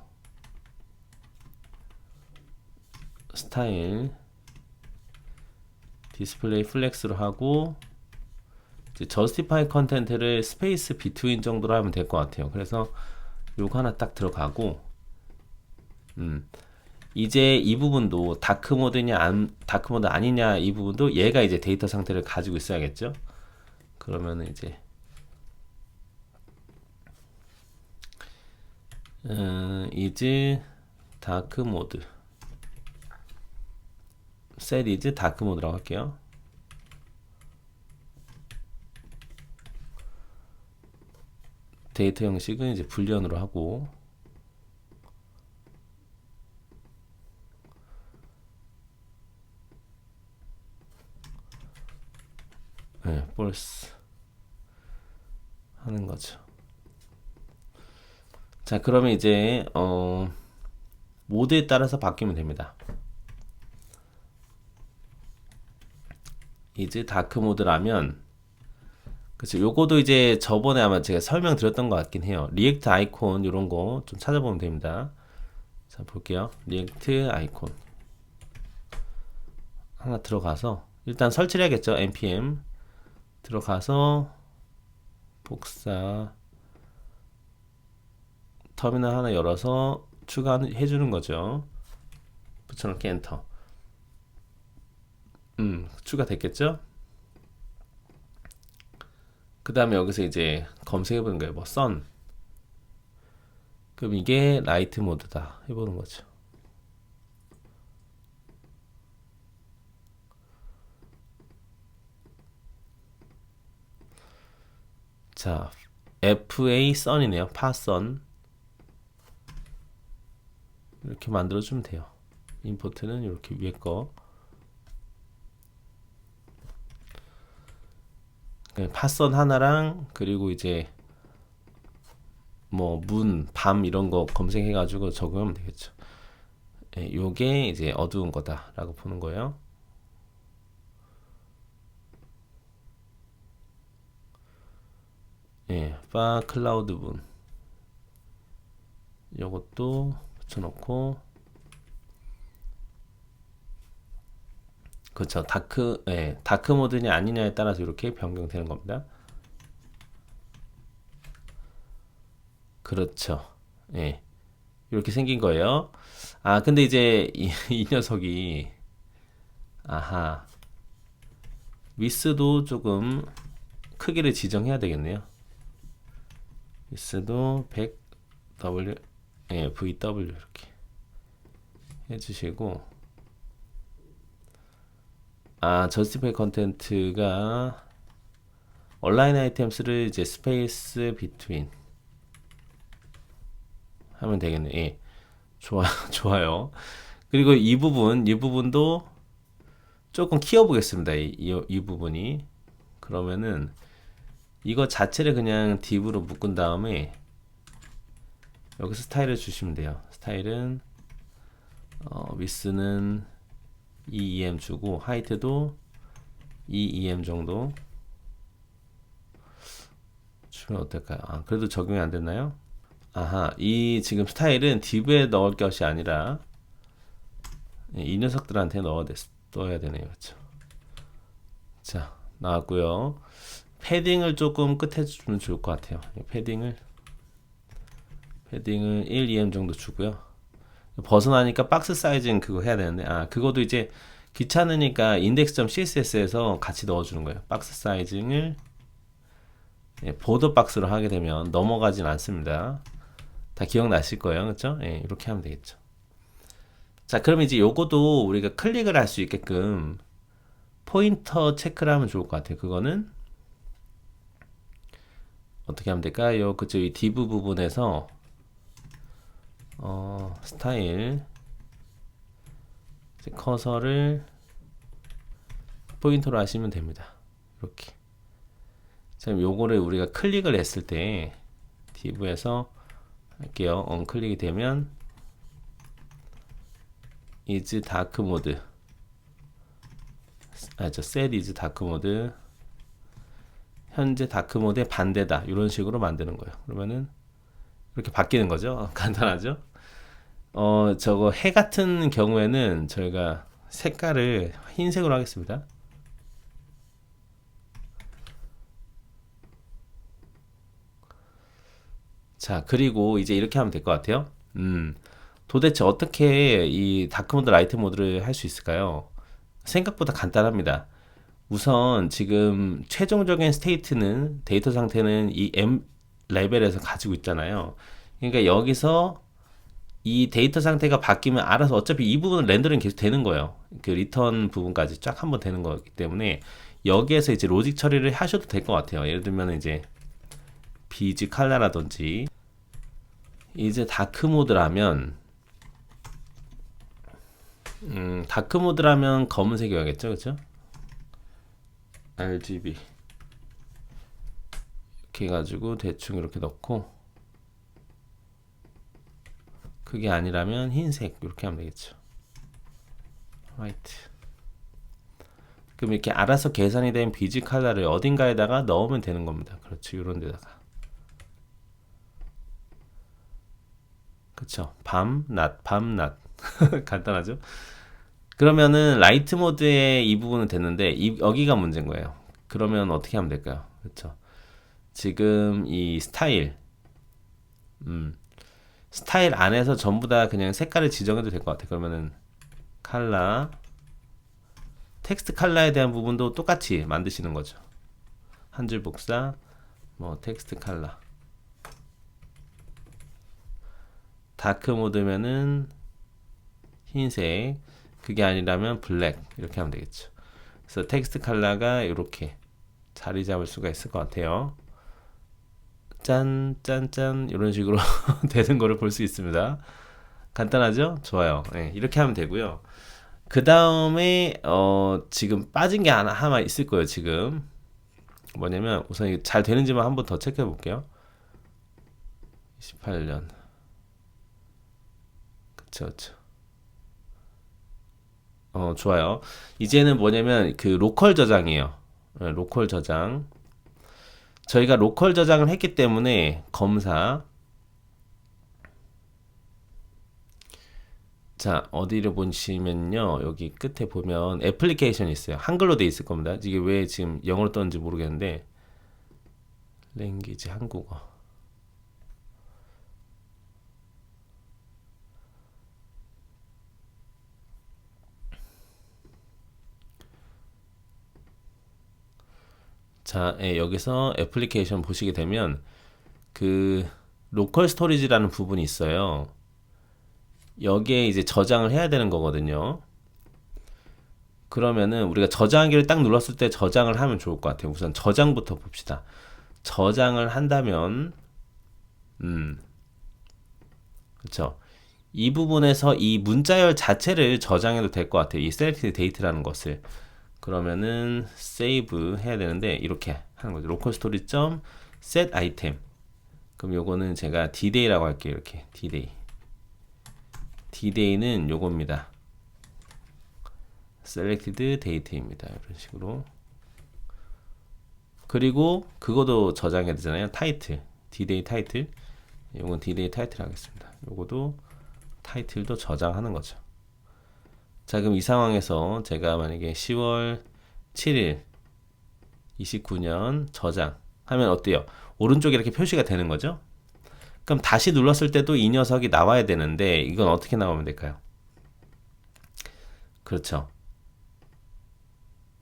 스타일 디스플레이 플렉스로 하고 이제 저스티파이 컨텐트를 스페이스 비트윈 정도로 하면 될 것 같아요. 그래서 요거 하나 딱 들어가고 이제 이 부분도 다크 모드냐 다크 모드 아니냐 이 부분도 얘가 이제 데이터 상태를 가지고 있어야겠죠. 그러면은 이제 이제 다크 모드 set is dark mode라고 할게요. 데이터 형식은 이제 불리언으로 하고, 네, false 하는 거죠. 자, 그러면 이제 모드에 따라서 바뀌면 됩니다. 이제 다크 모드라면, 그쵸, 요거도 이제 저번에 아마 제가 설명드렸던 것 같긴 해요. 리액트 아이콘 이런 거 좀 찾아보면 됩니다. 자, 볼게요. 리액트 아이콘 하나 들어가서 일단 설치를 해야겠죠. npm 들어가서 복사 터미널 하나 열어서 추가해 주는 거죠. 붙여넣기 엔터. 추가됐겠죠? 그 다음에 여기서 이제 검색해 보는 거예요. 뭐 선. 그럼 이게 라이트 모드다 해보는 거죠. 자, FA 선이네요. 파선. 이렇게 만들어주면 돼요. 임포트는 이렇게 위에 거. 파선 하나랑, 그리고 이제 뭐 문, 밤 이런 거 검색해 가지고 적용하면 되겠죠. 예, 요게 이제 어두운 거다 라고 보는 거예요. 예, 파 클라우드 문 요것도 붙여놓고, 그렇죠. 다크, 예, 다크 모드냐 아니냐에 따라서 이렇게 변경되는 겁니다. 그렇죠. 예, 이렇게 생긴 거예요. 아, 근데 이제 이 녀석이, 아하, 위스도 조금 크기를 지정해야 되겠네요. 위스도 100 W, 예, VW 이렇게 해주시고, 아, justify 컨텐트가 온라인 아이템스를 이제 스페이스 비트윈 하면 되겠네. 예. 좋아요. 좋아요. 그리고 이 부분도 조금 키워보겠습니다. 이 부분이. 그러면은 이거 자체를 그냥 div로 묶은 다음에 여기서 스타일을 주시면 돼요. 스타일은 width는 2em 주고 하이트도 2em 정도 주면 어떨까요? 아, 그래도 적용이 안 됐나요? 아하, 이 지금 스타일은 div에 넣을 것이 아니라 이 녀석들한테 넣어야 되네요. 그렇죠? 자, 나왔고요. 패딩을 조금 끝에 주면 좋을 것 같아요. 패딩을 1em 정도 주고요. 벗어나니까 박스 사이즈는 그거 해야 되는데, 아, 그것도 이제 귀찮으니까 index.css에서 같이 넣어주는 거예요. 박스 사이즈를 보더 박스로 하게 되면 넘어가진 않습니다. 다 기억나실 거예요. 그렇죠? 예, 이렇게 하면 되겠죠. 자, 그럼 이제 요거도 우리가 클릭을 할 수 있게끔 포인터 체크를 하면 좋을 것 같아요. 그거는 어떻게 하면 될까요? 그쵸, 이 div 부분에서 스타일 커서를 포인터로 하시면 됩니다. 이렇게. 자, 요거를 우리가 클릭을 했을 때 div에서 할게요. 언클릭이 되면 is dark mode, set is dark mode, 현재 다크 모드의 반대다, 이런 식으로 만드는 거예요. 그러면은 이렇게 바뀌는 거죠. 간단하죠. 저거 해 같은 경우에는 저희가 색깔을 흰색으로 하겠습니다. 자, 그리고 이제 이렇게 하면 될 것 같아요. 도대체 어떻게 이 다크 모드, 라이트 모드를 할 수 있을까요? 생각보다 간단합니다. 우선 지금 최종적인 스테이트는, 데이터 상태는 이 M 레벨에서 가지고 있잖아요. 그러니까 여기서 이 데이터 상태가 바뀌면 알아서 어차피 이 부분은 렌더링 계속 되는 거예요. 그 리턴 부분까지 쫙 한번 되는 거기 때문에 여기에서 이제 로직 처리를 하셔도 될 것 같아요. 예를 들면 이제 비즈 칼라라든지 이제 다크 모드라면 다크 모드라면 검은색이어야겠죠, 그렇죠? RGB 이렇게 해가지고 대충 이렇게 넣고 그게 아니라면 흰색 이렇게 하면 되겠죠. 화이트. 그럼 이렇게 알아서 계산이 된 비즈 컬러를 어딘가에다가 넣으면 되는 겁니다. 그렇죠. 이런 데다가. 그쵸. 밤, 낮, 밤, 낮. 간단하죠? 그러면은 라이트 모드의 이 부분은 됐는데 여기가 문제인 거예요. 그러면 어떻게 하면 될까요? 그쵸. 지금 이 스타일 스타일 안에서 전부 다 그냥 색깔을 지정해도 될 것 같아요. 그러면은 컬러 텍스트 컬러에 대한 부분도 똑같이 만드시는 거죠. 한 줄 복사 뭐 텍스트 컬러 다크 모드면은 흰색 그게 아니라면 블랙 이렇게 하면 되겠죠. 그래서 텍스트 컬러가 이렇게 자리 잡을 수가 있을 것 같아요. 짠, 짠, 짠 이런 식으로 되는 거를 볼 수 있습니다. 간단하죠? 좋아요. 네, 이렇게 하면 되고요. 그 다음에 지금 빠진 게 하나 있을 거예요. 지금 뭐냐면 우선 이게 잘 되는지만 한번 더 체크해 볼게요. 28년 그쵸 그쵸. 좋아요. 이제는 뭐냐면 그 로컬 저장이에요. 네, 로컬 저장. 저희가 로컬 저장을 했기 때문에 검사. 자, 어디를 보시면요. 여기 끝에 보면 애플리케이션이 있어요. 한글로 돼 있을 겁니다. 이게 왜 지금 영어로 떴는지 모르겠는데 랭귀지 한국어. 자, 예, 여기서 애플리케이션 보시게 되면 그 로컬 스토리지라는 부분이 있어요. 여기에 이제 저장을 해야 되는 거거든요. 그러면은 우리가 저장하기를 딱 눌렀을 때 저장을 하면 좋을 것 같아요. 우선 저장부터 봅시다. 저장을 한다면 그렇죠. 이 부분에서 이 문자열 자체를 저장해도 될 것 같아요. 이 select date라는 것을. 그러면은 save 해야 되는데 이렇게 하는 거죠. local story set item. 그럼 요거는 제가 day라고 할게요. 이렇게 day. day는 요겁니다. selected date입니다. 이런 식으로. 그리고 그거도 저장해야 되잖아요. 타이틀. dday 타이틀. 요건 dday 타이틀 하겠습니다. 요거도 타이틀도 저장하는 거죠. 자, 그럼 이 상황에서 제가 만약에 10월 7일 29년 저장 하면 어때요? 오른쪽에 이렇게 표시가 되는 거죠? 그럼 다시 눌렀을 때도 이 녀석이 나와야 되는데 이건 어떻게 나오면 될까요? 그렇죠.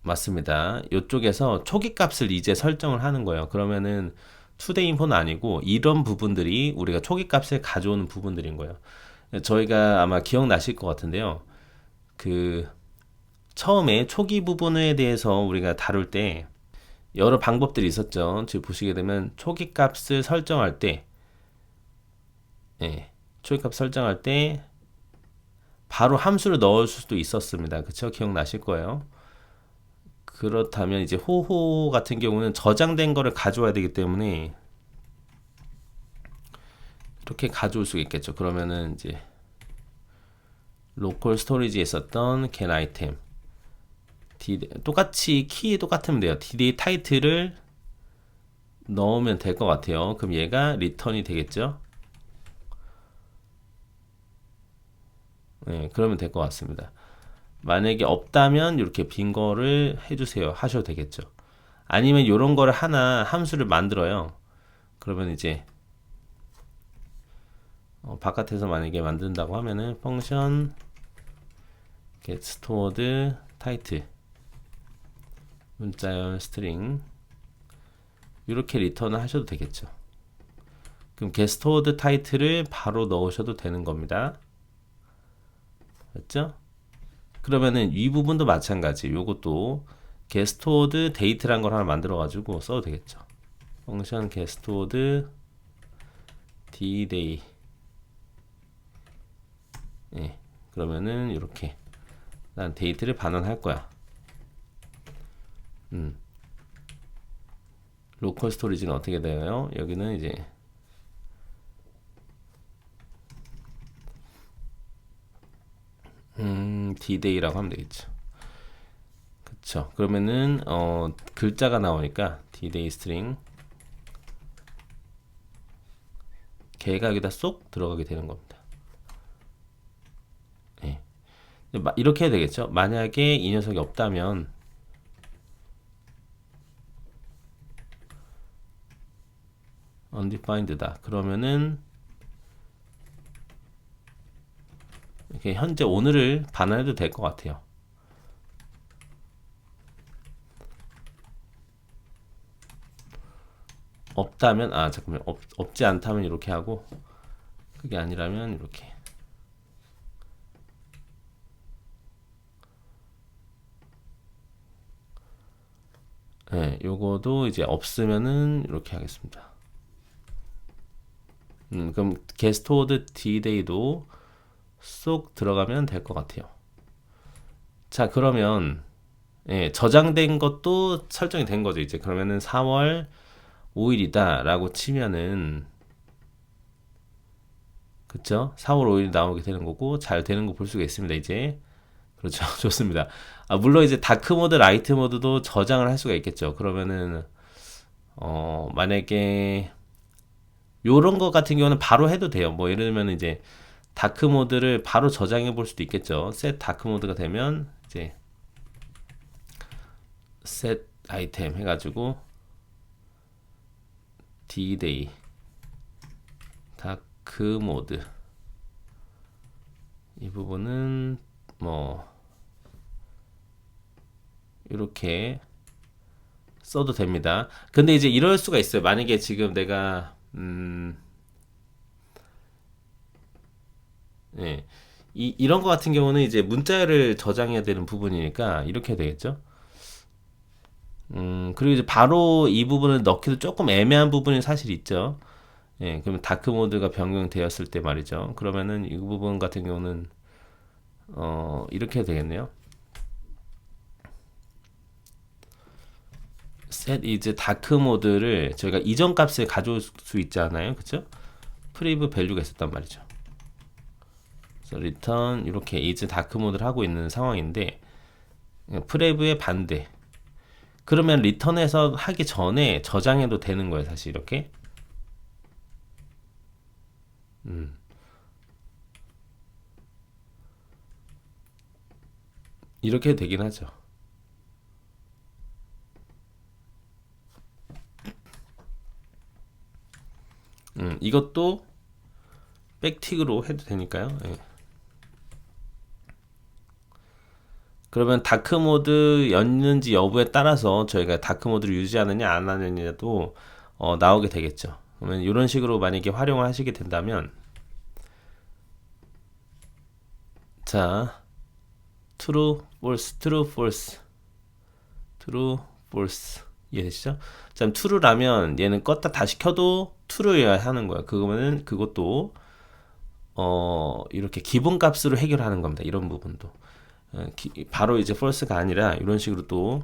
맞습니다. 이쪽에서 초기 값을 이제 설정을 하는 거예요. 그러면은 투데이 인포는 아니고 이런 부분들이 우리가 초기 값을 가져오는 부분들인 거예요. 저희가 아마 기억나실 것 같은데요. 그 처음에 초기 부분에 대해서 우리가 다룰 때 여러 방법들이 있었죠. 지금 보시게 되면 초기 값을 설정할 때 초기 값 설정할 때 바로 함수를 넣을 수도 있었습니다. 그쵸? 기억나실 거예요. 그렇다면 이제 호호 같은 경우는 저장된 거를 가져와야 되기 때문에 이렇게 가져올 수 있겠죠. 그러면은 이제 로컬 스토리지에 있었던 get item 똑같이 키 똑같으면 돼요. dday 타이틀을 넣으면 될 것 같아요. 그럼 얘가 리턴이 되겠죠. 네, 그러면 될 것 같습니다. 만약에 없다면 이렇게 빈 거를 해주세요. 하셔도 되겠죠. 아니면 이런 거를 하나 함수를 만들어요. 그러면 이제 바깥에서 만약에 만든다고 하면은 펑션 get stored title 문자열 스트링 이렇게 리턴을 하셔도 되겠죠. 그럼 게스트워드 타이틀을 바로 넣으셔도 되는 겁니다. 맞죠? 그러면은 이 부분도 마찬가지. 요것도 게스트워드 데이트란 걸 하나 만들어 가지고 써도 되겠죠. 펑션 게스트워드 dday. 예. 그러면은 이렇게 난 데이트를 반환할 거야. 로컬 스토리지는 어떻게 돼요? 여기는 이제 day라고 하면 되겠죠. 그쵸. 그러면은 글자가 나오니까 dday string 걔가 여기다 쏙 들어가게 되는 겁니다. 예. 이렇게 해야 되겠죠. 만약에 이 녀석이 없다면 undefined다. 그러면은 이렇게 현재 오늘을 반환해도 될 것 같아요. 없다면 잠깐만 없지 않다면 이렇게 하고 그게 아니라면 이렇게 네, 요거도 이제 없으면은 이렇게 하겠습니다. 그럼 게스트워드 day도 쏙 들어가면 될 것 같아요. 자, 그러면 예, 저장된 것도 설정이 된 거죠. 이제 그러면은 4월 5일이다 라고 치면은 그쵸? 4월 5일 나오게 되는 거고 잘 되는 거 볼 수가 있습니다. 이제 그렇죠. 좋습니다. 물론 이제 다크 모드, 라이트 모드도 저장을 할 수가 있겠죠. 그러면은 만약에 요런 거 같은 경우는 바로 해도 돼요. 뭐 예를 들면 이제 다크 모드를 바로 저장해 볼 수도 있겠죠. 셋 다크 모드가 되면 이제 셋 아이템 해가지고 D-Day 다크 모드 이 부분은 뭐 이렇게 써도 됩니다. 근데 이제 이럴 수가 있어요. 만약에 지금 내가 예. 이런 거 같은 경우는 이제 문자를 저장해야 되는 부분이니까 이렇게 되겠죠. 그리고 이제 바로 이 부분을 넣기도 조금 애매한 부분이 사실 있죠. 예, 그러면 다크 모드가 변경되었을 때 말이죠. 그러면은 이 부분 같은 경우는 이렇게 되겠네요. set is 다크 모드를 저희가 이전 값을 가져올 수 있잖아요. 그쵸? 프리브 밸류가 있었단 말이죠. 그래서 return 이렇게 is 다크 모드를 하고 있는 상황인데 프레브의 반대. 그러면 리턴해서 하기 전에 저장해도 되는 거예요. 사실 이렇게. 이렇게 되긴 하죠. 이것도 백틱으로 해도 되니까요. 예. 그러면 다크 모드였는지 여부에 따라서 저희가 다크 모드를 유지하느냐 안 하느냐도 나오게 되겠죠. 그러면 이런 식으로 만약에 활용을 하시게 된다면 자 true, false, true, false, true, false 이해되시죠? 자, true라면 얘는 껐다 다시 켜도 true여야 하는 거야. 그거면은 그것도 이렇게 기본값으로 해결하는 겁니다. 이런 부분도 바로 이제 false가 아니라 이런 식으로 또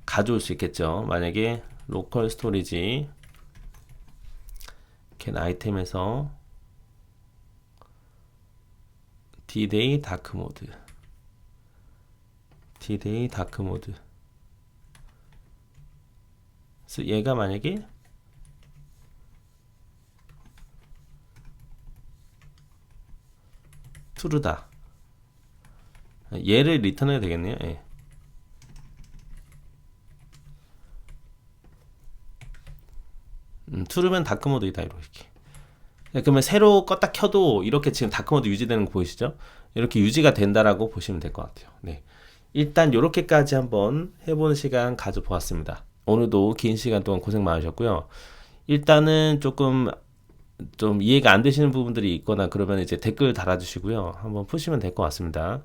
가져올 수 있겠죠. 만약에 local storage can 아이템에서 D-Day dark mode D-Day dark mode 그래서 얘가 만약에 true다 얘를 리턴해야 되겠네요. 예. true면 다크 모드이다 이렇게. 그러면 새로 껐다 켜도 이렇게 지금 다크 모드 유지되는 거 보이시죠? 이렇게 유지가 된다라고 보시면 될 것 같아요. 네. 일단 이렇게까지 한번 해보는 시간 가져보았습니다. 오늘도 긴 시간 동안 고생 많으셨고요. 일단은 조금 좀 이해가 안 되시는 부분들이 있거나 그러면 이제 댓글 달아주시고요. 한번 푸시면 될 것 같습니다.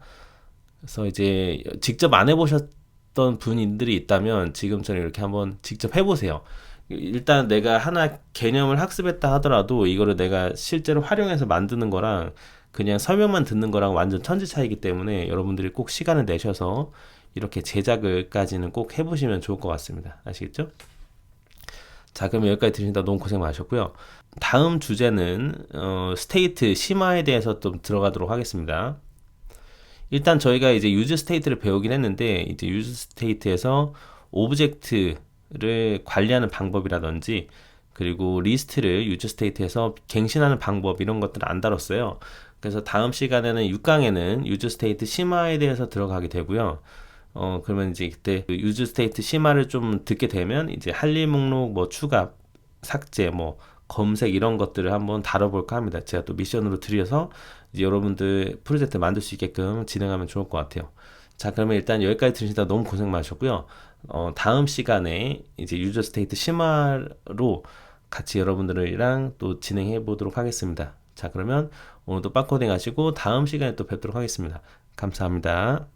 그래서 이제 직접 안 해보셨던 분들이 있다면 지금처럼 이렇게 한번 직접 해보세요. 일단 내가 하나 개념을 학습했다 하더라도 이거를 내가 실제로 활용해서 만드는 거랑 그냥 설명만 듣는 거랑 완전 천지 차이기 때문에 여러분들이 꼭 시간을 내셔서 이렇게 제작을까지는 꼭 해보시면 좋을 것 같습니다. 아시겠죠? 자, 그럼 여기까지 들으신다 너무 고생 많으셨고요. 다음 주제는 스테이트 심화에 대해서 좀 들어가도록 하겠습니다. 일단 저희가 이제 유즈 스테이트를 배우긴 했는데 이제 유즈 스테이트에서 오브젝트를 관리하는 방법이라든지 그리고 리스트를 유즈 스테이트에서 갱신하는 방법 이런 것들을 안 다뤘어요. 그래서 다음 시간에는 6강에는 유즈 스테이트 심화에 대해서 들어가게 되고요. 그러면 이제 그때 그 유즈 스테이트 심화를 좀 듣게 되면 이제 할 일 목록 뭐 추가, 삭제, 뭐 검색 이런 것들을 한번 다뤄볼까 합니다. 제가 또 미션으로 드려서 이제 여러분들 프로젝트 만들 수 있게끔 진행하면 좋을 것 같아요. 자, 그러면 일단 여기까지 들으시다 너무 고생 많으셨고요. 다음 시간에 이제 유저 스테이트 심화로 같이 여러분들이랑 또 진행해 보도록 하겠습니다. 자, 그러면 오늘도 빵코딩 하시고 다음 시간에 또 뵙도록 하겠습니다. 감사합니다.